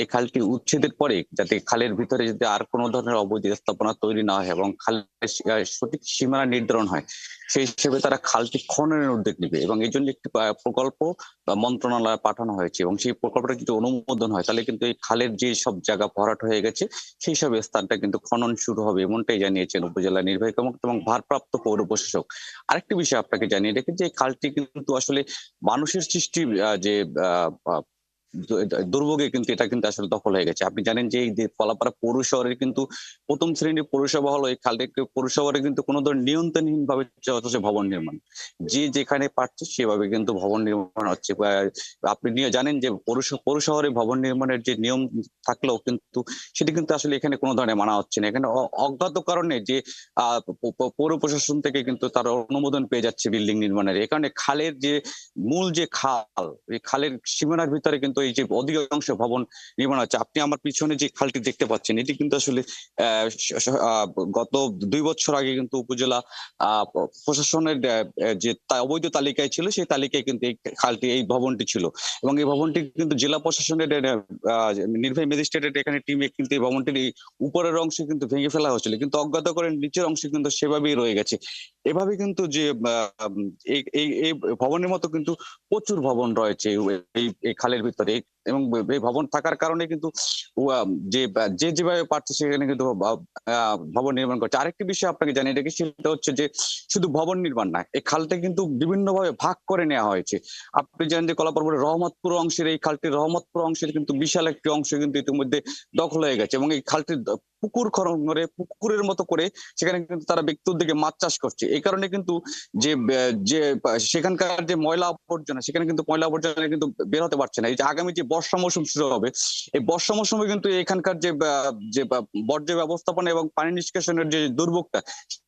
এই খালটি উচ্ছেদের পরে যাতে খালের ভিতরে যদি আর কোনো ধরনের অবৈধ স্থাপনা তৈরি না হয় এবং খালের সঠিক সীমানা নির্ধারণ হয়, সেই হিসেবে তারা খালটি খননের উদ্যোগ নেবে। এবং এই জন্য একটি প্রকল্প মন্ত্রণালয়ে পাঠানো হয়েছে, এবং সেই প্রকল্পটা যদি অনুমোদন হয় তাহলে কিন্তু এই খালের যে সব জায়গা ভরাট হয়ে গেছে সেই সব স্থানটা কিন্তু খনন শুরু হবে, এমনটাই জানিয়েছেন উপজেলা নির্বাহী কর্মকর্তা এবং ভারপ্রাপ্ত পৌর প্রশাসক। আরেকটি বিষয় আপনাকে জানিয়ে রেখে যে খালটি কিন্তু আসলে মানুষের সৃষ্টি যে দুর্ভোগে কিন্তু এটা কিন্তু আসলে দখল হয়ে গেছে। আপনি জানেন যে এই কলাপাড়া পৌর শহরের কিন্তু প্রথম শ্রেণীর পৌরসভা হলো এই খালটি পৌরসভারে কিন্তু কোনো ধরনের নিয়ন্ত্রণহীন ভাবে হচ্ছে ভবন নির্মাণ, যে যেখানে পারছে সেভাবে কিন্তু ভবন নির্মাণ হচ্ছে। আপনি জানেন যে পৌর শহরে ভবন নির্মাণের যে নিয়ম থাকলেও কিন্তু সেটি কিন্তু আসলে এখানে কোনো ধরনের মানা হচ্ছে না। এখানে অজ্ঞাত কারণে যে পৌর প্রশাসন থেকে কিন্তু তার অনুমোদন পেয়ে যাচ্ছে বিল্ডিং নির্মাণের। এই কারণে খালের যে মূল যে খাল, এই খালের সীমানার ভিতরে কিন্তু এই যে অধিকাংশ ভবন নির্মাণ হচ্ছে। আপনি আমার পিছনে যে খালটি দেখতে পাচ্ছেন, এটি কিন্তু আসলে গত 2 বছর আগে কিন্তু উপজেলা প্রশাসনের যে অবৈধ তালিকায় ছিল, সেই তালিকায় কিন্তু এই খালটি, এই ভবনটি ছিল, এবং এই ভবনটি কিন্তু জেলা প্রশাসনের নির্বাহী ম্যাজিস্ট্রেটের এখানে টিমে কিন্তু এই ভবনটির এই উপরের অংশ কিন্তু ভেঙে ফেলা হয়েছিল, কিন্তু অজ্ঞাত করে নিচের অংশ কিন্তু সেভাবেই রয়ে গেছে। এভাবে কিন্তু যে এই ভবনের মতো কিন্তু প্রচুর ভবন রয়েছে এই খালের ভিতরে, এবং এই ভবন থাকার কারণে কিন্তু যে যেভাবে পারছে সেখানে কিন্তু ভবন নির্মাণ করছে। আরেকটি বিষয় আপনাকে জানিয়ে রাখি, সেটা হচ্ছে যে শুধু ভবন নির্মাণ না, এই খালটা কিন্তু বিভিন্ন ভাবে ভাগ করে নেওয়া হয়েছে। আপনি জানেন যে কলাপাড়া রহমতপুর অংশের এই খালটির রহমতপুর অংশের কিন্তু বিশাল একটি অংশ কিন্তু ইতিমধ্যে দখল হয়ে গেছে, এবং এই খালটির পুকুর খনন করে পুকুরের মতো করে সেখানে কিন্তু তারা ব্যক্তি উদ্যোগে মাছ চাষ করছে। এই কারণে কিন্তু যে সেখানকার যে ময়লা আবর্জনা, সেখানে কিন্তু ময়লা আবর্জনা কিন্তু বের হতে পারছে না। এই যে আগামী যে বর্ষা মৌসুম শুরু হবে, এই বর্ষা মৌসুমে কিন্তু এখানকার যে বর্জ্য ব্যবস্থাপনা এবং পানি নিষ্কাশনের যে দুর্ভোগটা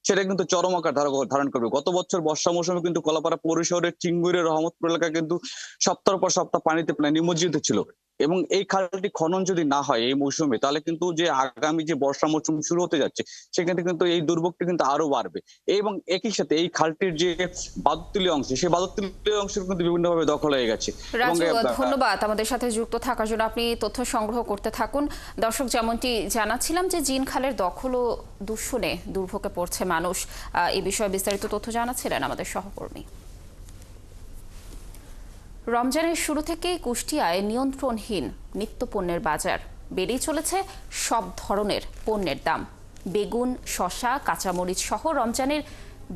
সেটা কিন্তু চরম আকার ধারণ করবে। গত বছর বর্ষা মৌসুমে কিন্তু কলাপাড়া পৌর শহরের চিঙ্গুরের রহমতপুর এলাকা কিন্তু সপ্তাহের পর সপ্তাহ পানিতে নিমজ্জিত ছিল। এবং এই খালটি খনন যদি না হয় এই মৌসুমে, তাহলে কিন্তু যে আগামী যে বর্ষা মৌসুম শুরু হতে যাচ্ছে সেখানে কিন্তু এই দুর্ভোগটি কিন্তু আরো বাড়বে। এবং একই সাথে এই খালটির যে বাদুতলি অংশ, সেই বাদুতলি অংশ কিন্তু বিভিন্নভাবে দখল হয়ে গেছে। রাজু, ধন্যবাদ আমাদের সাথে যুক্ত থাকার জন্য। আপনি তথ্য সংগ্রহ করতে থাকুন। দর্শক, যেমনটি জানাচ্ছিলাম যে জিন খালের দখল ও দূষণে দুর্ভোগে পড়ছে মানুষ, এই বিষয়ে বিস্তারিত তথ্য জানাচ্ছিলেন আমাদের সহকর্মী। রমজানের শুরু থেকেই কুষ্টিয়ায় নিয়ন্ত্রণহীন নিত্যপণ্যের বাজার। বেড়েই চলেছে সব ধরনের পণ্যের দাম। বেগুন, শসা, কাঁচামরিচ সহ রমজানের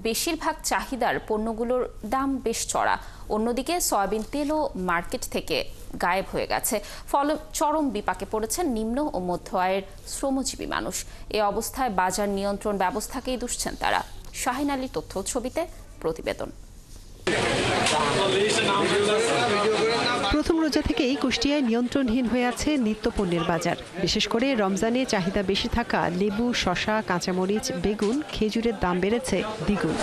বেশিরভাগ চাহিদার পণ্যগুলোর দাম বেশ চড়া। অন্যদিকে সয়াবিন তেলও মার্কেট থেকে গায়েব হয়ে গেছে। ফলে চরম বিপাকে পড়েছেন নিম্ন ও মধ্য আয়ের শ্রমজীবী মানুষ। এ অবস্থায় বাজার নিয়ন্ত্রণ ব্যবস্থাকেই দুষছেন তারা। শাহিন আলীর তথ্য ছবিতে প্রতিবেদন। প্রথম রোজা থেকেই কুষ্টিয়ায় নিয়ন্ত্রণহীন হয়ে আছে নিত্যপণ্যের বাজার। বিশেষ করে রমজানে চাহিদা বেশি থাকা লেবু, শসা, কাঁচামরিচ, বেগুন, খেজুরের দাম বেড়েছে দ্বিগুণ।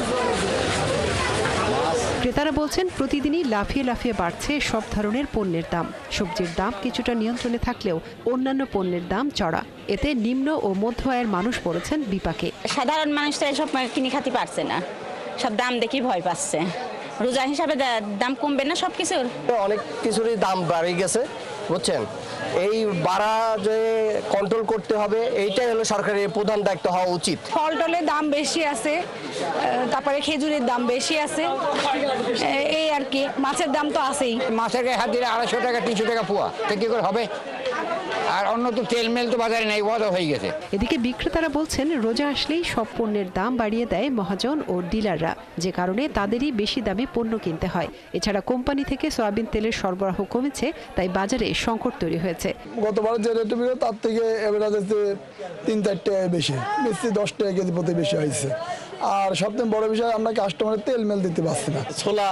ক্রেতারা বলছেন প্রতিদিনই লাফিয়ে লাফিয়ে বাড়ছে সব ধরনের পণ্যের দাম। সবজির দাম কিছুটা নিয়ন্ত্রণে থাকলেও অন্যান্য পণ্যের দাম চড়া। এতে নিম্ন ও মধ্য আয়ের মানুষ পড়েছেন বিপাকে। সাধারণ মানুষ তো এসব কিনে খেতে পারছে না, সব দাম দেখি ভয় পাচ্ছে। রোজা হিসাবে দাম কমবে না সবকিছুর? অনেক কিছুরই দাম বেড়ে গেছে, বুঝছেন। এই বাড়া যে কন্ট্রোল করতে হবে, এইটাই হলো সরকারের প্রধান দায়িত্ব হওয়া উচিত। ফল টলের দাম বেশি আছে, তারপরে খেজুরের দাম বেশি আছে, এই আর কি। মাছের দাম তো আছেই। মাছের হাত দিলে 250 টাকা 300 টাকা পোয়া, তো কি করে হবে? আর অন্য তো তেল মেল তো বাজারে নেই, বড় হয়ে গেছে। এদিকে বিক্রেতারা বলছেন রোজা আসলেই সব পণ্যের দাম বাড়িয়ে দেয় মহাজন ও ডিলাররা, যে কারণে তাদেরই বেশি দামে পণ্য কিনতে হয়। এছাড়া কোম্পানি থেকে সয়াবিন তেলের সরবরাহ কমেছে, তাই বাজারে সংকট তৈরি হয়েছে। গতবার যে রেট ছিল তার থেকে এভারেজ 3-4 টাকা বেশি, 10 টাকা কেজি প্রতি বেশি হয়েছে। আর সবথেকে বড় বিষয়, আমরা কাস্টমারের তেল মেল দিতে পারছি না। ছোলা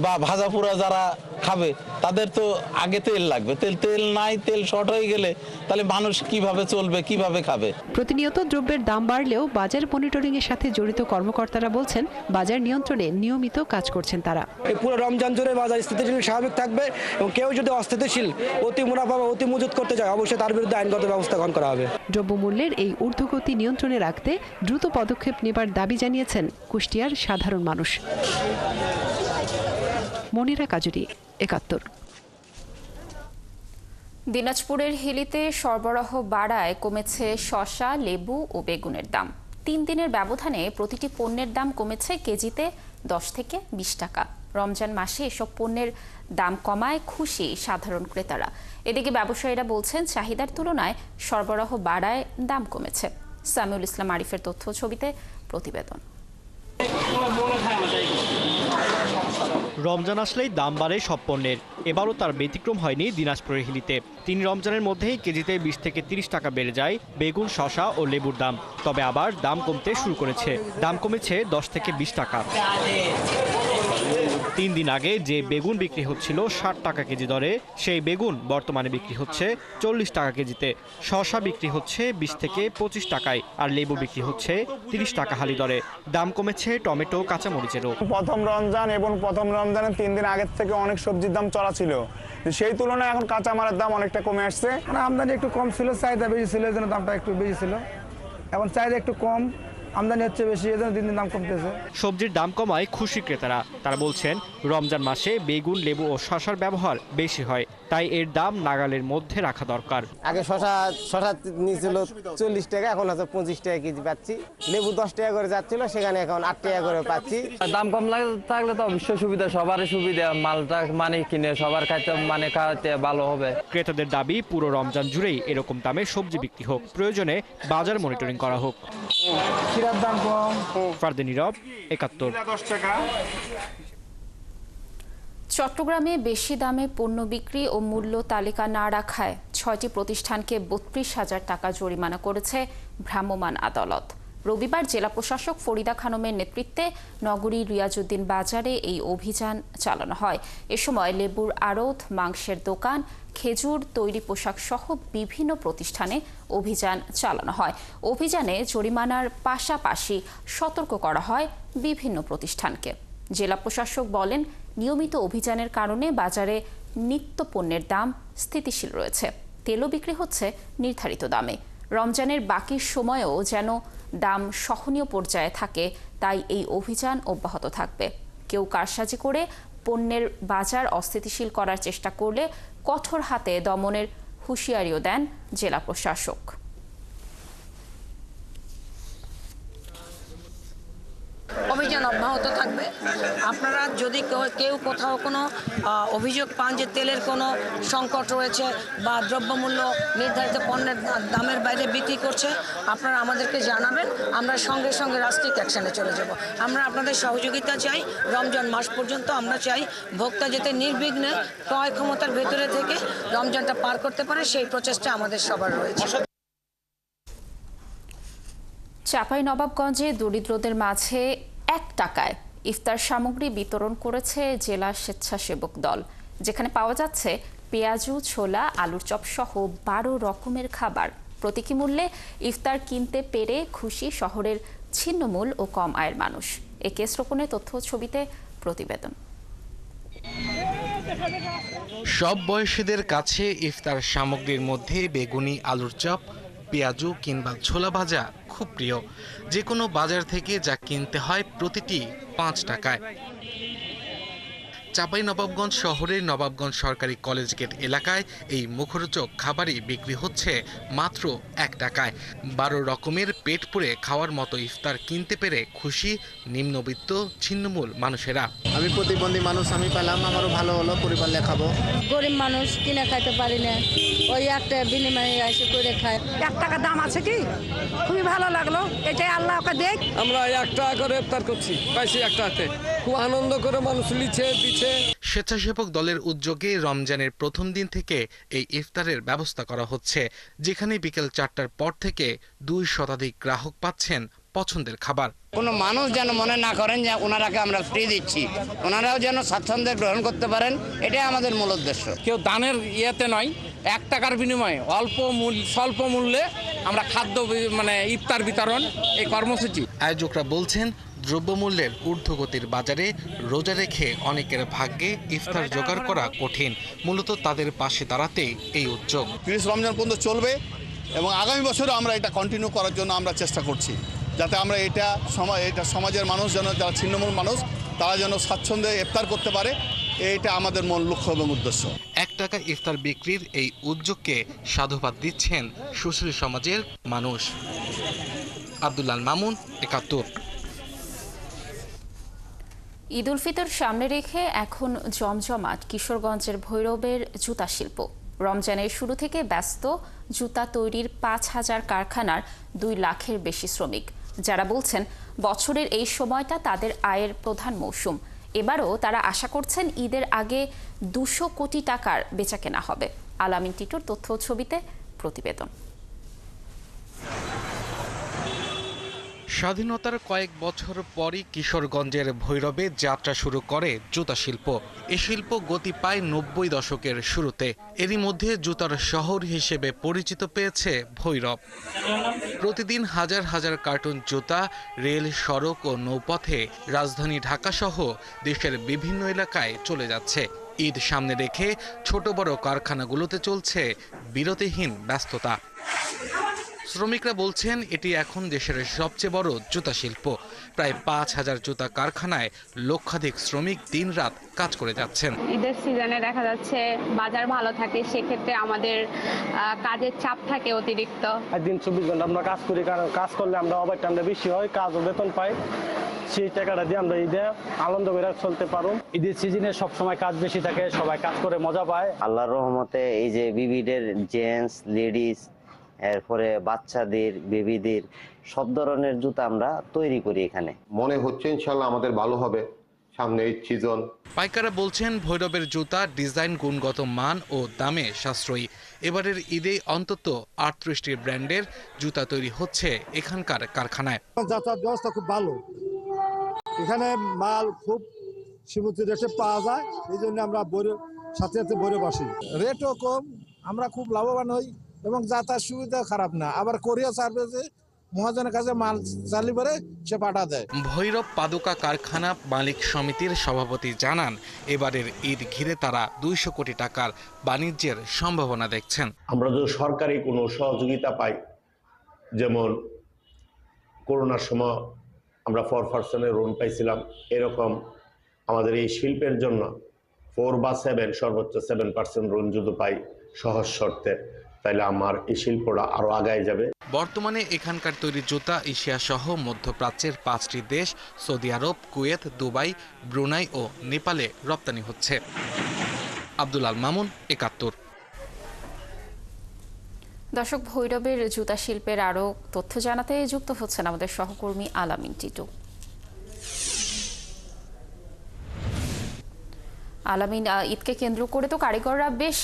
বা ভাজা পোড়া যারা খাবে তাদের তো আগে তেল লাগবে, তেল নাই, তেল শর্ট হয়ে গেলে তাহলে মানুষ কিভাবে চলবে, কিভাবে খাবে? প্রতিনিয়ত দ্রব্যের দাম বাড়লেও বাজার মনিটরিং এর সাথে জড়িত কর্মকর্তারা বলছেন বাজার নিয়ন্ত্রণে নিয়মিত কাজ করছেন তারা। এই পুরো রমজান জুড়ে বাজার স্থিতিশীল স্বাভাবিক থাকবে এবং কেউ যদি অস্থিতিশীল, অতি মুনাফা বা অতি মজুত করতে যায়, অবশ্যই তার বিরুদ্ধে আইনগত ব্যবস্থা গ্রহণ করা হবে। দ্রব্যমূল্যের এই ঊর্ধ্বগতি নিয়ন্ত্রণে রাখতে দ্রুত পদক্ষেপ নেবার দাবি জানিয়েছেন কুষ্টিয়ার সাধারণ মানুষ। মনিরা কাজুরি, ৭১। দিনাজপুরের হিলিতে সরবরাহ বাড়ায় কমেছে শসা, লেবু ও বেগুনের দাম। 3 দিনের ব্যবধানে প্রতিটি পণ্যের দাম কমেছে কেজিতে 10 থেকে 20 টাকা। রমজান মাসে এসব পণ্যের দাম কমায় খুশি সাধারণ ক্রেতারা। এদিকে ব্যবসায়ীরা বলছেন চাহিদার তুলনায় সরবরাহ বাড়ায় দাম কমেছে। সামিউল ইসলাম আরিফের তথ্য ছবিতে প্রতিবেদন। রমজান আসলেই দাম বাড়ে সব পণ্যের। এবারও তার ব্যতিক্রম হয়নি দিনাজপুরের হিলিতে। 3 রমজানের মধ্যেই কেজিতে 20 থেকে 30 টাকা বেড়ে যায় বেগুন, শসা ও লেবুর দাম। তবে আবার দাম কমতে শুরু করেছে। দাম কমেছে 10 থেকে 20 টাকা। 3 দিন আগে যে বেগুন বিক্রি হচ্ছিল 60 টাকা কেজি দরে, সেই বেগুন বর্তমানে বিক্রি হচ্ছে 40 টাকা কেজিতে। শসা বিক্রি হচ্ছে 20 থেকে 25 টাকায়, আর লেবু বিক্রি হচ্ছে 30 টাকা হালি দরে। দাম কমেছে টমেটো, কাঁচামরিচেরও। প্রথম রমজান এবং প্রথম রমজানের 3 দিন আগের থেকে অনেক সবজির দাম চড়া ছিল, সেই তুলনায় এখন কাঁচামালের দাম অনেকটা কমে আসছে। আমদানি একটু কম ছিল, চাহিদা বেশি ছিল, এই জন্য দামটা একটু বেশি ছিল। এখন চাহিদা একটু কম, আমদানি হচ্ছে বেশি, এই জন্য দিন দিন দাম কমতেছে। সবজির দাম কমায় খুশি ক্রেতারা। তারা বলছেন রমজান মাসে বেগুন, লেবু ও শসার ব্যবহার বেশি হয়, তাই এর দাম নাগালের মধ্যে রাখা দরকার। আগে শসা নিয়েছিল 40 টাকা, এখন আছে 25 টাকা কেজি পাচ্ছি। লেবু 10 টাকা করে যাচ্ছিল, সেখানে এখন 8 টাকা করে পাচ্ছি। দাম কম থাকলে তো অবশ্যই সুবিধা, সবারই সুবিধা। মালটা কিনে সবার খাইতে ভালো হবে। ক্রেতাদের দাবি পুরো রমজান জুড়েই এরকম দামে সবজি বিক্রি হোক, প্রয়োজনে বাজার মনিটরিং করা হোক। দাম কম। ফারদে নীরব, ৭১। চট্টগ্রামে বেশি দামে পণ্য বিক্রি ও মূল্য তালিকা না রাখায় 6টি প্রতিষ্ঠানকে ৩২,০০০ টাকা জরিমানা করেছে ভ্রাম্যমাণ আদালত। রবিবার জেলা প্রশাসক ফরিদা খানমের নেতৃত্বে নগরী রিয়াজউদ্দিন বাজারে এই অভিযান চালানো হয়। এ সময় লেবুর আড়ত, মাংসের দোকান, খেজুর, তৈরি পোশাক সহ বিভিন্ন প্রতিষ্ঠানে অভিযান চালানো হয়। অভিযানে জরিমানার পাশাপাশি সতর্ক করা হয় বিভিন্ন প্রতিষ্ঠানকে। জেলা প্রশাসক বলেন, নিয়মিত অভিযানের কারণে বাজারে নিত্য পণ্যের দাম স্থিতিশীল রয়েছে। তেলও বিক্রি হচ্ছে নির্ধারিত দামে। রমজানের বাকি সময়েও যেন দাম সহনীয় পর্যায়ে থাকে, তাই এই অভিযান অব্যাহত থাকবে। কেউ কারসাজি করে পণ্যের বাজার অস্থিতিশীল করার চেষ্টা করলে কঠোর হাতে দমনের হুঁশিয়ারিও দেন জেলা প্রশাসক। অভিযান অব্যাহত থাকবে। আপনারা যদি কেউ কোথাও কোনো অভিযোগ পান যে তেলের কোনো সংকট রয়েছে বা দ্রব্যমূল্য নির্ধারিত পণ্যের দামের বাইরে বিক্রি করছে, আপনারা আমাদেরকে জানাবেন। আমরা সঙ্গে সঙ্গে রাষ্ট্রিক অ্যাকশনে চলে যাব। আমরা আপনাদের সহযোগিতা চাই। রমজান মাস পর্যন্ত আমরা চাই ভোক্তা যাতে নির্বিঘ্নে ক্রয় ক্ষমতার ভেতরে থেকে রমজানটা পার করতে পারে, সেই প্রচেষ্টা আমাদের সবার রয়েছে। চাঁপাইনবাবগঞ্জে দরিদ্রদের মাঝে 1 টাকায় ইফতার সামগ্রী বিতরণ করেছে জেলা স্বেচ্ছাসেবক দল, যেখানে পাওয়া যাচ্ছে পেঁয়াজু, ছোলা, আলুর চপ সহ 12 রকমের খাবার। প্রতীকী মূল্যে ইফতার কিনতে পেরে খুশি শহরের ছিন্নমূল ও কম আয়ের মানুষ। এ কেস রোপণের তথ্য ছবিতে প্রতিবেদন। সব বয়সীদের কাছে ইফতার সামগ্রীর মধ্যে বেগুনি, আলুর চপ, পেঁয়াজু কিংবা ছোলা ভাজা খুব প্রিয়। যে কোনো বাজার থেকে যা কিনতে হয় প্রতিটি 5 টাকায়। চাঁপাইনবাবগঞ্জ শহরের নবাবগঞ্জ সরকারি কলেজ গেট এলাকায় এই মুখরোচক খাবারই বিক্রি হচ্ছে মাত্র 1 টাকায়। 12 রকমের পেট পুরে খাওয়ার মতো ইফতার কিনতে পেরে খুশি নিম্নবিত্ত ছিন্নমূল মানুষেরা। আমি প্রতিবন্ধী মানুষ, আমি পেলাম, আমারও ভালো হলো, পরিবার লেখাবো। গরিব মানুষ কিনে খাইতে পারি না, ওই একটা বিনিময়ে এসে করে খায়। 1 টাকা দাম আছে কি, খুবই ভালো লাগলো। এটাই আল্লাহ ওকে দেখ। আমরা 1 টাকা করে ইফতার করছি, পাইছি 1 টাকাতে। খুব আনন্দ করে মানুষ লিছে দিচ্ছে। স্বেচ্ছাসেবক দলের উদ্যোগে রমজানের প্রথম দিন থেকে এই ইফতারের ব্যবস্থা করা হচ্ছে, যেখানে বিকেল 4টার পর থেকে 2 শতাধিক গ্রাহক পাচ্ছেন পছন্দের খাবার। কোনো মানুষ যেন মনে না করেন যে ওনারাকে আমরা ফ্রি দিচ্ছি, ওনারাও যেন স্বাচ্ছন্দ্যে গ্রহণ করতে পারেন, এটাই আমাদের মূল উদ্দেশ্য। কেউ দানের ইয়েতে নয়, 1 টাকার বিনিময়ে স্বল্প মূল্যে আমরা খাদ্য ইফতার বিতরণ এই কর্মসূচি। আয়োজকরা বলছেন, দ্রব্যমূল্যের ঊর্ধ্বগতির বাজারে রোজা রেখে অনেকের ভাগ্যে ইফতার জোগাড় করা কঠিন। মূলত তাদের পাশে দাঁড়াতেই এই উদ্যোগ। 30 রমজান পর্যন্ত চলবে এবং আগামী বছরও আমরা এটা কন্টিনিউ করার জন্য আমরা চেষ্টা করছি, যাতে আমরা এটা সমাজের মানুষ যেন, যারা ছিন্নমূল মানুষ, তারা যেন স্বাচ্ছন্দ্যে ইফতার করতে পারে, এইটা আমাদের মূল লক্ষ্য এবং উদ্দেশ্য। 1 টাকা ইফতার বিক্রির এই উদ্যোগকে সাধুবাদ দিচ্ছেন সুশীল সমাজের মানুষ। আব্দুল্লাহ মামুন, 71। ঈদ উল ফিতর সামনে রেখে এখন জমজমাট কিশোরগঞ্জের ভৈরবের জুতা শিল্প। রমজানের শুরু থেকে ব্যস্ত জুতা তৈরির 5000 কারখানার 2 লাখের বেশি শ্রমিক, যারা বলছেন বছরের এই সময়টা তাদের আয়ের প্রধান মৌসুম। এবারও তারা আশা করছেন ঈদের আগে 200 কোটি টাকার বেচাকেনা হবে। আলামিন টিটুর তথ্য ছবিতে প্রতিবেদন। স্বাধীনতার কয়েক বছর পরই কিশোরগঞ্জের ভৈরবে যাত্রা শুরু করে জুতা শিল্প। এ শিল্প গতি পায় 90 দশকের শুরুতে। এরই মধ্যে জুতার শহর হিসেবে পরিচিত পেয়েছে ভৈরব। প্রতিদিন হাজার হাজার কার্টন জুতা রেল, সড়ক ও নৌপথে রাজধানী ঢাকাসহ দেশের বিভিন্ন এলাকায় চলে যাচ্ছে। ঈদ সামনে রেখে ছোট বড় কারখানাগুলোতে চলছে বিরতিহীন ব্যস্ততা। শ্রমিকরা বলছেন, এটি এখন দেশের সবচেয়ে বড় জুতা শিল্প। প্রায় 5000 জুতা কারখানায় লক্ষাধিক শ্রমিক দিনরাত কাজ করে যাচ্ছেন। ঈদের সিজনে দেখা যাচ্ছে বাজার ভালো থাকে, সেক্ষেত্রে আমাদের কাজের চাপ থাকে অতিরিক্ত। দিন 24 ঘন্টা আমরা কাজ করি, কারণ কাজ করলে আমরা ওভার টাইমটা বেশি হয়, কাজ ও বেতন পাই। সেই টাকাটা দিয়ে আমরা ঈদে আনন্দ করে চলতে পারো। ঈদের সিজনে সবসময় কাজ বেশি থাকে, সবাই কাজ করে মজা পায়। আল্লাহর রহমতে এই যে বিবিদের, জেন্টস, লেডিস, এরপরে বাচ্চাদের, বেবিদের সব ধরনের জুতা আমরা তৈরি করি এখানে। মনে হচ্ছে ইনশাল্লাহ আমাদের ভালো হবে, সামনে ঈদ সিজন। পাইকাররা বলছেন ভৈরবের জুতা ডিজাইন, গুণগত মান ও দামে সাশ্রয়ী। এবারের ঈদে অন্তত 38টি ব্র্যান্ডের জুতা তৈরি হচ্ছে এখানকার কারখানায়। যাতায়াত ব্যবস্থা খুব ভালো, এখানে মাল খুব সীমিত রেটে পাওয়া যায়, এই জন্য আমরা সাথে সাথে ভৈরব আসি। রেটও কম, আমরা খুব লাভবান হই এবং যাতায়াত সুবিধা খারাপ না। আবার কোরিয়ার সার্ভিসে মহাজনের কাছে মাল চালি করে সে পাঠা দেয়। ভৈরব পাদুকা কারখানা মালিক সমিতির সভাপতি জানান, এবারের ঈদ ঘিরে তারা 200 কোটি টাকার বাণিজ্যের সম্ভাবনা দেখছেন। আমরা যদি সরকারি কোনো সহযোগিতা পাই, যেমন করোনার সময় আমরা 4% লোন পাইছিলাম, এরকম আমাদের এই শিল্পের জন্য 4 বা 7 সর্বোচ্চ 7% লোন যদি পাই সহজ শর্তে, তাহলে আমার এই শিল্পটা আরো আগায় যাবে। বর্তমানে এখানকার তৈরি জুতা এশিয়া সহ মধ্যপ্রাচ্যের 5টি দেশ সৌদি আরব, কুয়েত, দুবাই, ব্রুনাই ও নেপালে রপ্তানি হচ্ছে। আব্দুল আল মামুন, 71। দর্শক, ভৈরবের জুতা শিল্পের আরো তথ্য জানাতে যুক্ত হচ্ছেন আমাদের সহকর্মী আলামিন টিটু। আলামিন, ঈদকে কেন্দ্র করে তো কারিগররা বেশ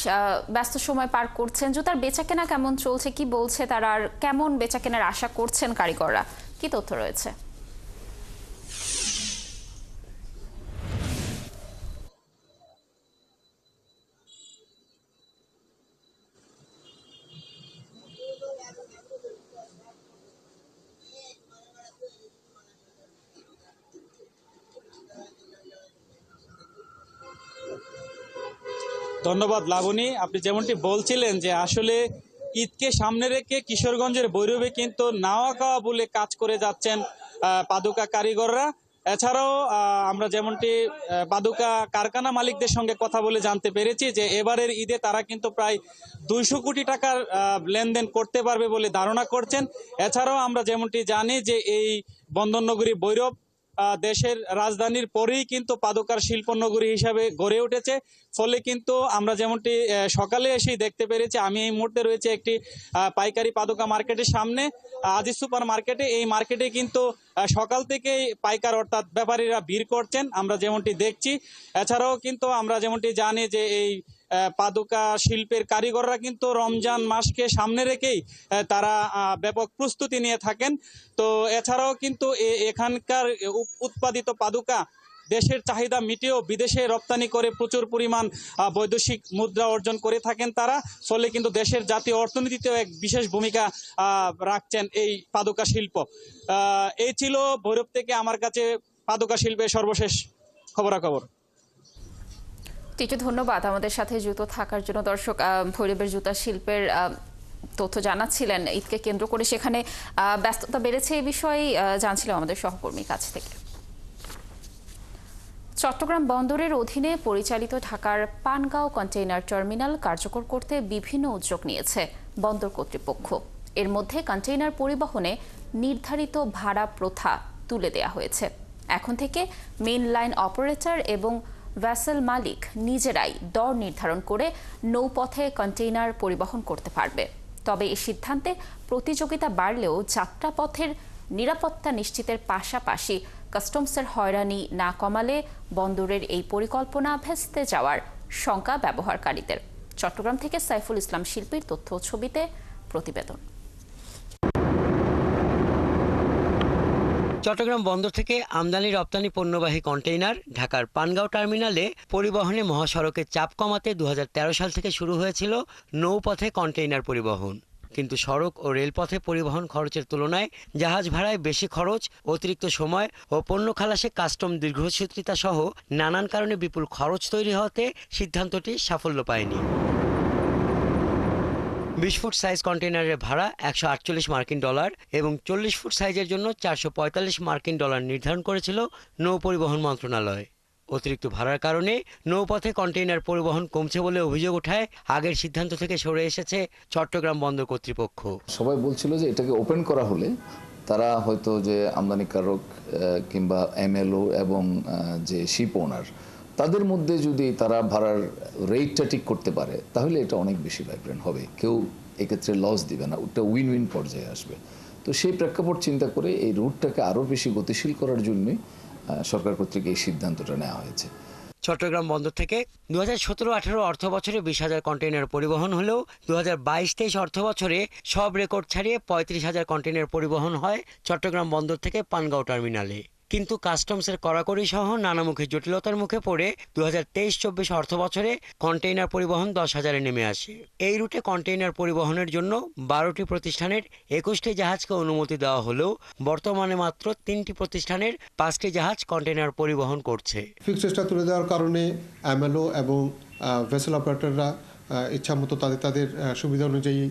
ব্যস্ত সময় পার করছেন। জুতার বেচাকেনা কেমন চলছে, কি বলছে তারা, আর কেমন বেচাকেনার আশা করছেন কারিগররা, কি তথ্য রয়েছে? ধন্যবাদ লাবণী। আপনি যেমনটি বলছিলেন যে আসলে ঈদকে সামনে রেখে কিশোরগঞ্জের ভৈরবে কিন্তু নাওয়া খাওয়া বলে কাজ করে যাচ্ছেন পাদুকা কারিগররা। এছাড়াও আমরা যেমনটি পাদুকা কারখানা মালিকদের সঙ্গে কথা বলে জানতে পেরেছি যে এবারের ঈদে তারা কিন্তু প্রায় 200 কোটি টাকার লেনদেন করতে পারবে বলে ধারণা করছেন। এছাড়াও আমরা যেমনটি জানি যে এই বন্দরনগরী ভৈরব দেশের রাজধানীর পরেই কিন্তু পাদুকার শিল্পনগরী হিসাবে গড়ে উঠেছে। ফলে কিন্তু আমরা যেমনটি সকালে এসেই দেখতে পেরেছি, আমি এই মুহূর্তে রয়েছে একটি পাইকারি পাদুকা মার্কেটের সামনে, আজিজ সুপার মার্কেটে। এই মার্কেটে কিন্তু সকাল থেকেই পাইকার অর্থাৎ ব্যাপারীরা ভিড় করছেন, আমরা যেমনটি দেখছি। এছাড়াও কিন্তু আমরা যেমনটি জানি যে এই পাদুকা শিল্পের কারিগররা কিন্তু রমজান মাসকে সামনে রেখেই তারা ব্যাপক প্রস্তুতি নিয়ে থাকেন। তো এছাড়াও কিন্তু এখানকার উৎপাদিত পাদুকা দেশের চাহিদা মিটিয়েও বিদেশে রপ্তানি করে প্রচুর পরিমাণ বৈদেশিক মুদ্রা অর্জন করে থাকেন তারা। ফলে কিন্তু দেশের জাতীয় অর্থনীতিতেও এক বিশেষ ভূমিকা রাখছেন এই পাদুকা শিল্প। এই ছিল ভৈরব থেকে আমার কাছে পাদুকা শিল্পের সর্বশেষ খবরাখবর। টিটু, ধন্যবাদ আমাদের সাথে যুক্ত থাকার জন্য। দর্শক, ভৈরবের জুতা শিল্পের তথ্য জানাচ্ছিলেন। ঈদকে কেন্দ্র করে সেখানে ব্যস্ততা বেড়েছে, এই বিষয়ে জানছিলাম আমাদের সহকর্মীর কাছ থেকে। চট্টগ্রাম বন্দরের অধীনে পরিচালিত ঢাকার পানগাঁও কন্টেইনার টার্মিনাল কার্যকর করতে বিভিন্ন উদ্যোগ নিয়েছে বন্দর কর্তৃপক্ষ। এর মধ্যে কন্টেইনার পরিবহনে নির্ধারিত ভাড়া প্রথা তুলে দেয়া হয়েছে। এখন থেকে মেইন লাইন অপারেটর এবং ভেসেল মালিক নিজেরাই দর নির্ধারণ করে নৌপথে কন্টেইনার পরিবহন করতে পারবে। তবে এই সিদ্ধান্তে প্রতিযোগিতা বাড়লেও যাত্রাপথের নিরাপত্তা নিশ্চিতের পাশাপাশি কাস্টমসের হয়রানি না কমালে বন্দরের এই পরিকল্পনা ভেস্তে যাওয়ার শঙ্কা ব্যবহারকারীদের। চট্টগ্রাম থেকে সাইফুল ইসলাম শিল্পীর তথ্য ছবিতে প্রতিবেদন। চট্টগ্রাম বন্দর থেকে আমদানি রপ্তানি পণ্যবাহী কন্টেইনার ঢাকার পানগাঁও টার্মিনালে পরিবহনে মহাসড়কের চাপ কমাতে 2013 সাল থেকে শুরু হয়েছিল নৌপথে কন্টেইনার পরিবহন। কিন্তু সড়ক ও রেলপথে পরিবহন খরচের তুলনায় জাহাজ ভাড়ায় বেশি খরচ, অতিরিক্ত সময় ও পণ্য খালাসে কাস্টম দীর্ঘসূত্রিতা সহ নানান কারণে বিপুল খরচ তৈরি হতে সিদ্ধান্তটি সাফল্য পায়নি। 20 ফুট সাইজ কন্টেইনারের ভাড়া 148 মার্কিন ডলার এবং 40 ফুট সাইজের জন্য 445 মার্কিন ডলার নির্ধারণ করেছিল নৌ পরিবহন মন্ত্রণালয়। অতিরিক্ত ভাড়ার কারণে নৌপথে কন্টেইনার পরিবহন কমছে বলে অভিযোগ ওঠায় আগের সিদ্ধান্ত থেকে সরে এসেছে চট্টগ্রাম বন্দর কর্তৃপক্ষ। সবাই বলছিল যে এটাকে ওপেন করা হলে তারা হয়তো যে আমদানিকারক কিংবা এমএলও এবং যে শিপ ওনার তাদের মধ্যে যদি তারা ভাড়ার রেটটা ঠিক করতে পারে তাহলে এটা অনেক বেশি ভাইব্রেন্ট হবে, কেউ এক্ষেত্রে লস দিবে না, ওটা উইন উইন পর্যায়ে আসবে। তো সেই প্রেক্ষাপট চিন্তা করে এই রুটটাকে আরও বেশি গতিশীল করার জন্যই সরকার কর্তৃক এই সিদ্ধান্তটা নেওয়া হয়েছে। চট্টগ্রাম বন্দর থেকে 2017-18 অর্থ বছরে 20,000 কন্টেইনার পরিবহন হলেও 2022-23 অর্থ বছরে সব রেকর্ড ছাড়িয়ে 35,000 কন্টেইনার পরিবহন হয় চট্টগ্রাম বন্দর থেকে পানগাঁও টার্মিনালে। কিন্তু কাস্টমসের কড়াকড়ি সহ নানামুখী জটিলতার মুখে পড়ে 2023-24 অর্থ বছরে কন্টেইনার পরিবহন 10,000-এ নেমে আসে। এই রুটে কন্টেইনার পরিবহনের জন্য 12টি প্রতিষ্ঠানের 21টি জাহাজকে অনুমতি দেওয়া হলেও বর্তমানে মাত্র 3টি প্রতিষ্ঠানের 5টি জাহাজ কন্টেইনার পরিবহন করছে। ফিক্সড তুলে দেওয়ার কারণে এমএলও এবং ভেসেল অপারেটররা ইচ্ছামতো তাদের সুবিধা অনুযায়ী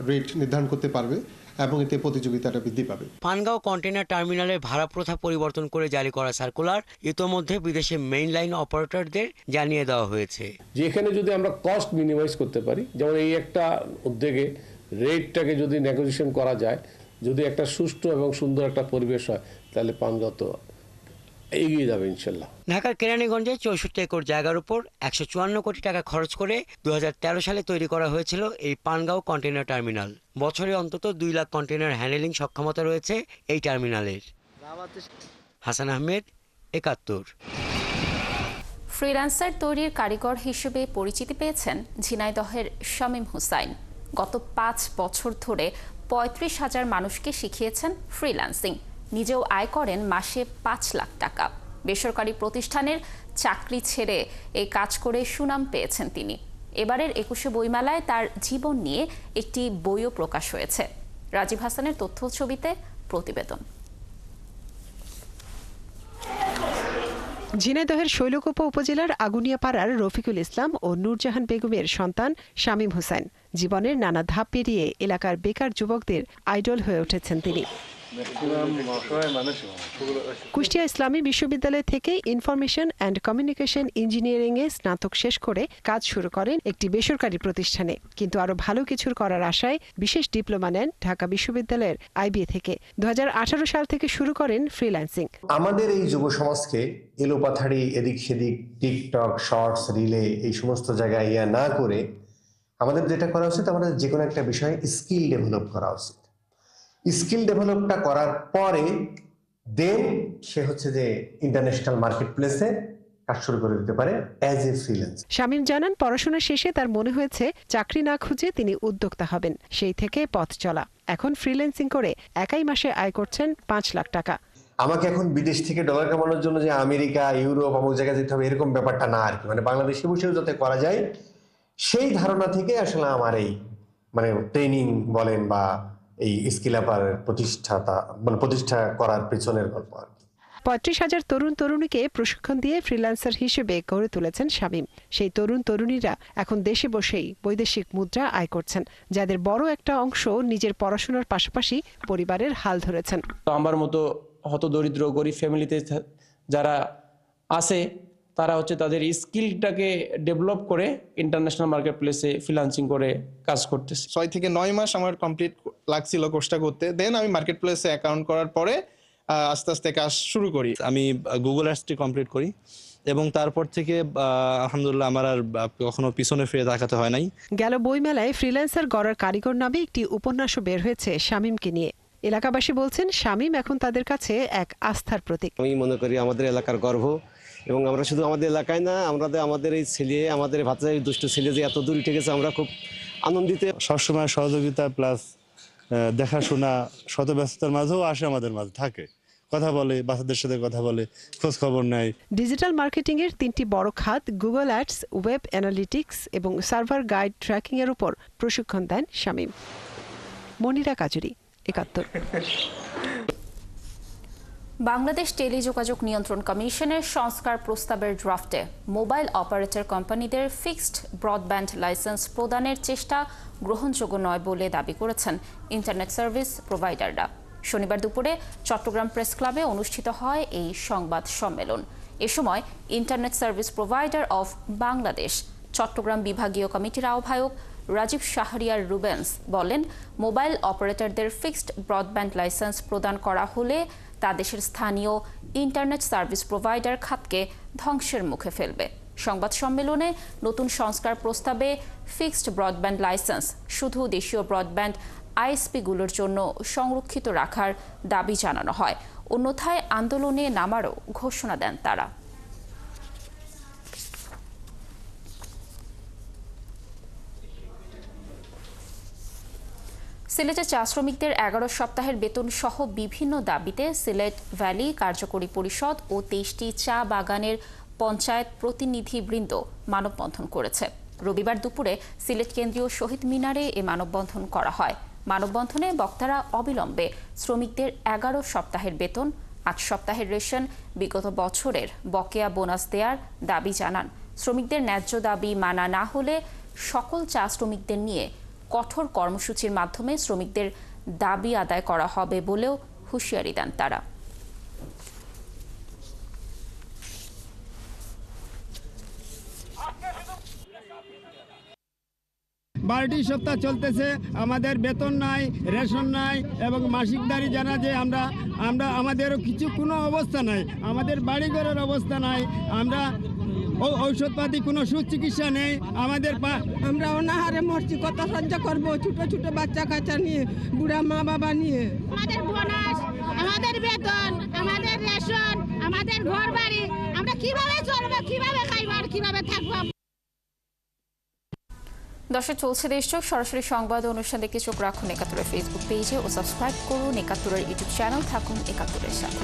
রেট নির্ধারণ করতে পারবে এবং এতে প্রতিযোগিতাটা বৃদ্ধি পাবে। পানগাঁও কন্টেইনার টার্মিনালের ভাড়া প্রথা পরিবর্তন করে জারি করা সার্কুলার ইতোমধ্যে বিদেশে মেইন লাইন অপারেটরদের জানিয়ে দেওয়া হয়েছে যে এখানে যদি আমরা কস্ট মিনিমাইজ করতে পারি, যেমন এই একটা উদ্যোগে রেটটাকে যদি নেগোসিয়েশন করা যায়, যদি একটা সুষ্ঠু এবং সুন্দর একটা পরিবেশ হয়, তাহলে পানগাঁও তো এগিয়ে যাবে ইনশাল্লাহ। ঢাকার কেরানীগঞ্জে 64 একর জায়গার উপর 154 কোটি টাকা খরচ করে 2013 সালে তৈরি করা হয়েছিল এই পানগাঁও কন্টেইনার টার্মিনাল। বছরে অন্তত 2 লাখ কন্টেইনার হ্যান্ডেলিং সক্ষমতা রয়েছে এই টার্মিনালের। হাসান আহমেদ, 71। ফ্রিল্যান্সার তৈরির কারিগর হিসেবে পরিচিতি পেয়েছেন ঝিনাইদহের শামীম হুসাইন। গত 5 বছর ধরে 35,000 মানুষকে শিখিয়েছেন ফ্রিল্যান্সিং। নিজেও আয় করেন মাসে 5 লাখ টাকা। বেসরকারি প্রতিষ্ঠানের চাকরি ছেড়ে এই কাজ করে সুনাম পেয়েছেন তিনি। এবারের 21শে বইমেলায় তার জীবন নিয়ে একটি বইও প্রকাশ হয়েছে। রাজীব হাসানের তথ্য ছবিতে প্রতিবেদন। ঝিনাইদহের শৈলকুপা উপজেলার আগুনিয়াপাড়ার রফিকুল ইসলাম ও নূরজাহান বেগমের সন্তান শামীম হুসাইন। জীবনের নানা ধাপ পেরিয়ে এলাকার বেকার যুবকদের আইডল হয়ে উঠেছেন তিনি। কুষ্টিয়া ইসলামী বিশ্ববিদ্যালয় থেকে ইনফরমেশন অ্যান্ড কমিউনিকেশন ইঞ্জিনিয়ারিংয়ে স্নাতক শেষ করে কাজ শুরু করেন একটি বেসরকারি প্রতিষ্ঠানে। কিন্তু আরো ভালো কিছুর করার আশায় বিশেষ ডিপ্লোমা নেন ঢাকা বিশ্ববিদ্যালয়ের আইবিএ থেকে। 2018 সাল থেকে শুরু করেন ফ্রিল্যান্সিং। আমাদের এই যুব সমাজকে এলোপাথাড়ি এদিক সেদিক টিকটক, শর্টস, রিলে এই সমস্ত জায়গায় না করে আমাদের যেটা করা উচিত, আমাদের যে কোনো একটা বিষয়ে স্কিল ডেভেলপ করা উচিত। স্কিল ডেভেলপটা করার পরে দেন সে হচ্ছে যে ইন্টারন্যাশনাল মার্কেট প্লেসে কাজ শুরু করে দিতে পারে অ্যাজ এ ফ্রিল্যান্স। শামীম জানান, পড়াশোনা শেষে তার মনে হয়েছে চাকরি না খুঁজে তিনি উদ্যোক্তা হবেন। সেই থেকে পথ চলা। এখন ফ্রিল্যান্সিং করে একাই মাসে আয় করছেন 5 লাখ টাকা। আমাকে এখন বিদেশ থেকে ডলার কামানোর জন্য যে আমেরিকা, ইউরোপ, অমুক জায়গায় যেতে হবে এরকম ব্যাপারটা না আর কি। মানে বাংলাদেশে বসেও যাতে করা যায় সেই ধারণা থেকে আসলে আমার এই ট্রেনিং বলেন বা এই স্কিল আপার প্রতিষ্ঠা করার পেছনের গল্প আর কি। 35,000 তরুণ তরুণীকে প্রশিক্ষণ দিয়ে ফ্রিল্যান্সার হিসেবে গড়ে তুলেছেন শামীম। সেই তরুণ তরুণীরা এখন দেশে বসেই বৈদেশিক মুদ্রা আয় করছেন, যাদের বড় একটা অংশ নিজের পড়াশোনার পাশাপাশি পরিবারের হাল ধরেছেন। আমার মতো হতদরিদ্র গরিব ফ্যামিলিতে যারা আছে তারা হচ্ছে তাদের স্কিলটাকে ডেভেলপ করে ইন্টারন্যাশনাল মার্কেট প্লেসে ফ্রিল্যান্সিং করে কাজ করতেছে। 6 থেকে 9 মাস আমার কমপ্লিট লাগছিল কোর্সটা করতে। দেন আমি মার্কেট প্লেসে অ্যাকাউন্ট করার পরে আস্তে আস্তে কাজ শুরু করি। আমি গুগল অ্যাডসটি কমপ্লিট করি এবং তারপর থেকে আলহামদুলিল্লাহ আমার আর কখনো পিছনে ফিরে তাকাতে হয় নাই। গেল বইমেলায় ফ্রিল্যান্সার গড়ার কারিগর নামে একটি উপন্যাসও বের হয়েছে শামীমকে নিয়ে। এলাকাবাসী বলছেন শামীম এখন তাদের কাছে এক আস্থার প্রতীক। আমি মনে করি আমাদের এলাকার গর্ব, এবং আমরা শুধু আমাদের এলাকায় না, আমাদের এই ছেলে, আমাদের ভাতিজা দুষ্ট ছেলে যে এত দূর উঠে গেছে, আমরা খুব আনন্দিত। সবসময় সহযোগিতা প্লাস দেখাশোনা শত ব্যস্ততার মাঝেও আসে, আমাদের মাঝে থাকে, কথা বলে, বাচ্চাদের সাথে কথা বলে, খোঁজ খবর নেয়। ডিজিটাল মার্কেটিং এর 3টি বড় খাত গুগল অ্যাডস, ওয়েব অ্যানালিটিক্স এবং সার্ভার গাইড ট্র্যাকিং এর উপর প্রশিক্ষণ দেন শামীম। মনিরা কাজুরি, 71। বাংলাদেশ টেলিযোগাযোগ নিয়ন্ত্রণ কমিশনের সংস্কার প্রস্তাবের ড্রাফটে মোবাইল অপারেটর কোম্পানিদের ফিক্সড ব্রডব্যান্ড লাইসেন্স প্রদানের চেষ্টা গ্রহণযোগ্য নয় বলে দাবি করেছেন ইন্টারনেট সার্ভিস প্রোভাইডাররা। শনিবার দুপুরে চট্টগ্রাম প্রেস ক্লাবে অনুষ্ঠিত হয় এই সংবাদ সম্মেলন। এ সময় internet service provider of Bangladesh Chattogram বিভাগীয় কমিটির আহ্বায়ক রাজীব শাহরিয়ার রুবেন্স বলেন, মোবাইল অপারেটরদের ফিক্সড ব্রডব্যান্ড লাইসেন্স প্রদান করা হলে তা দেশের স্থানীয় ইন্টারনেট সার্ভিস প্রোভাইডার খাতকে ধ্বংসের মুখে ফেলবে। সংবাদ সম্মেলনে নতুন সংস্কার প্রস্তাবে ফিক্সড ব্রডব্যান্ড লাইসেন্স শুধু দেশীয় ব্রডব্যান্ড আইএসপিগুলোর জন্য সংরক্ষিত রাখার দাবি জানানো হয়। অন্যথায় আন্দোলনে নামারও ঘোষণা দেন তারা। সিলেটে চা শ্রমিকদের 11 সপ্তাহের বেতন সহ বিভিন্ন দাবিতে সিলেট ভ্যালি কার্যকরী পরিষদ ও 23টি চা বাগানের পঞ্চায়েত প্রতিনিধিবৃন্দ মানববন্ধন করেছে। রবিবার দুপুরে সিলেট কেন্দ্রীয় শহীদ মিনারে এ মানববন্ধন করা হয়। মানববন্ধনে বক্তারা অবিলম্বে শ্রমিকদের 11 সপ্তাহের বেতন, 8 সপ্তাহের রেশন, বিগত বছরের বকেয়া বোনাস দেওয়ার দাবি জানান। শ্রমিকদের ন্যায্য দাবি মানা না হলে সকল চা শ্রমিকদের নিয়ে কঠোর কর্মসূচির মাধ্যমে শ্রমিকদের দাবি আদায় করা হবে বলেও হুঁশিয়ারি দেন তারা। 12টি সপ্তাহ চলতেছে, আমাদের বেতন নাই, রেশন নাই এবং মাসিক দাঁড়ি জানা যে আমরা আমাদেরও কোনো অবস্থা নাই, আমাদের বাড়িঘরের অবস্থা নাই, আমরা ঔষধপাতি কোনো সুচিকিৎসা নেই, আমাদের আমরা অনাহারে মরছি, কত সহ্য করবো, ছোট ছোট বাচ্চা কাচ্চা নিয়ে, বুড়া মা বাবা নিয়ে। আমাদের বোনাস, আমাদের বেতন, আমাদের রেশন, আমাদের ঘর বাড়ি, আমরা কিভাবে চলবো, কিভাবে খাইবো আর কিভাবে থাকবো। দর্শক, চলছে দেশচোখ সরাসরি সংবাদ অনুষ্ঠান দেখতে চোখ রাখুন একাত্তরের ফেসবুক পেজে ও সাবস্ক্রাইব করুন একাত্তরের ইউটিউব চ্যানেল। থাকুন একাত্তরের সাথে।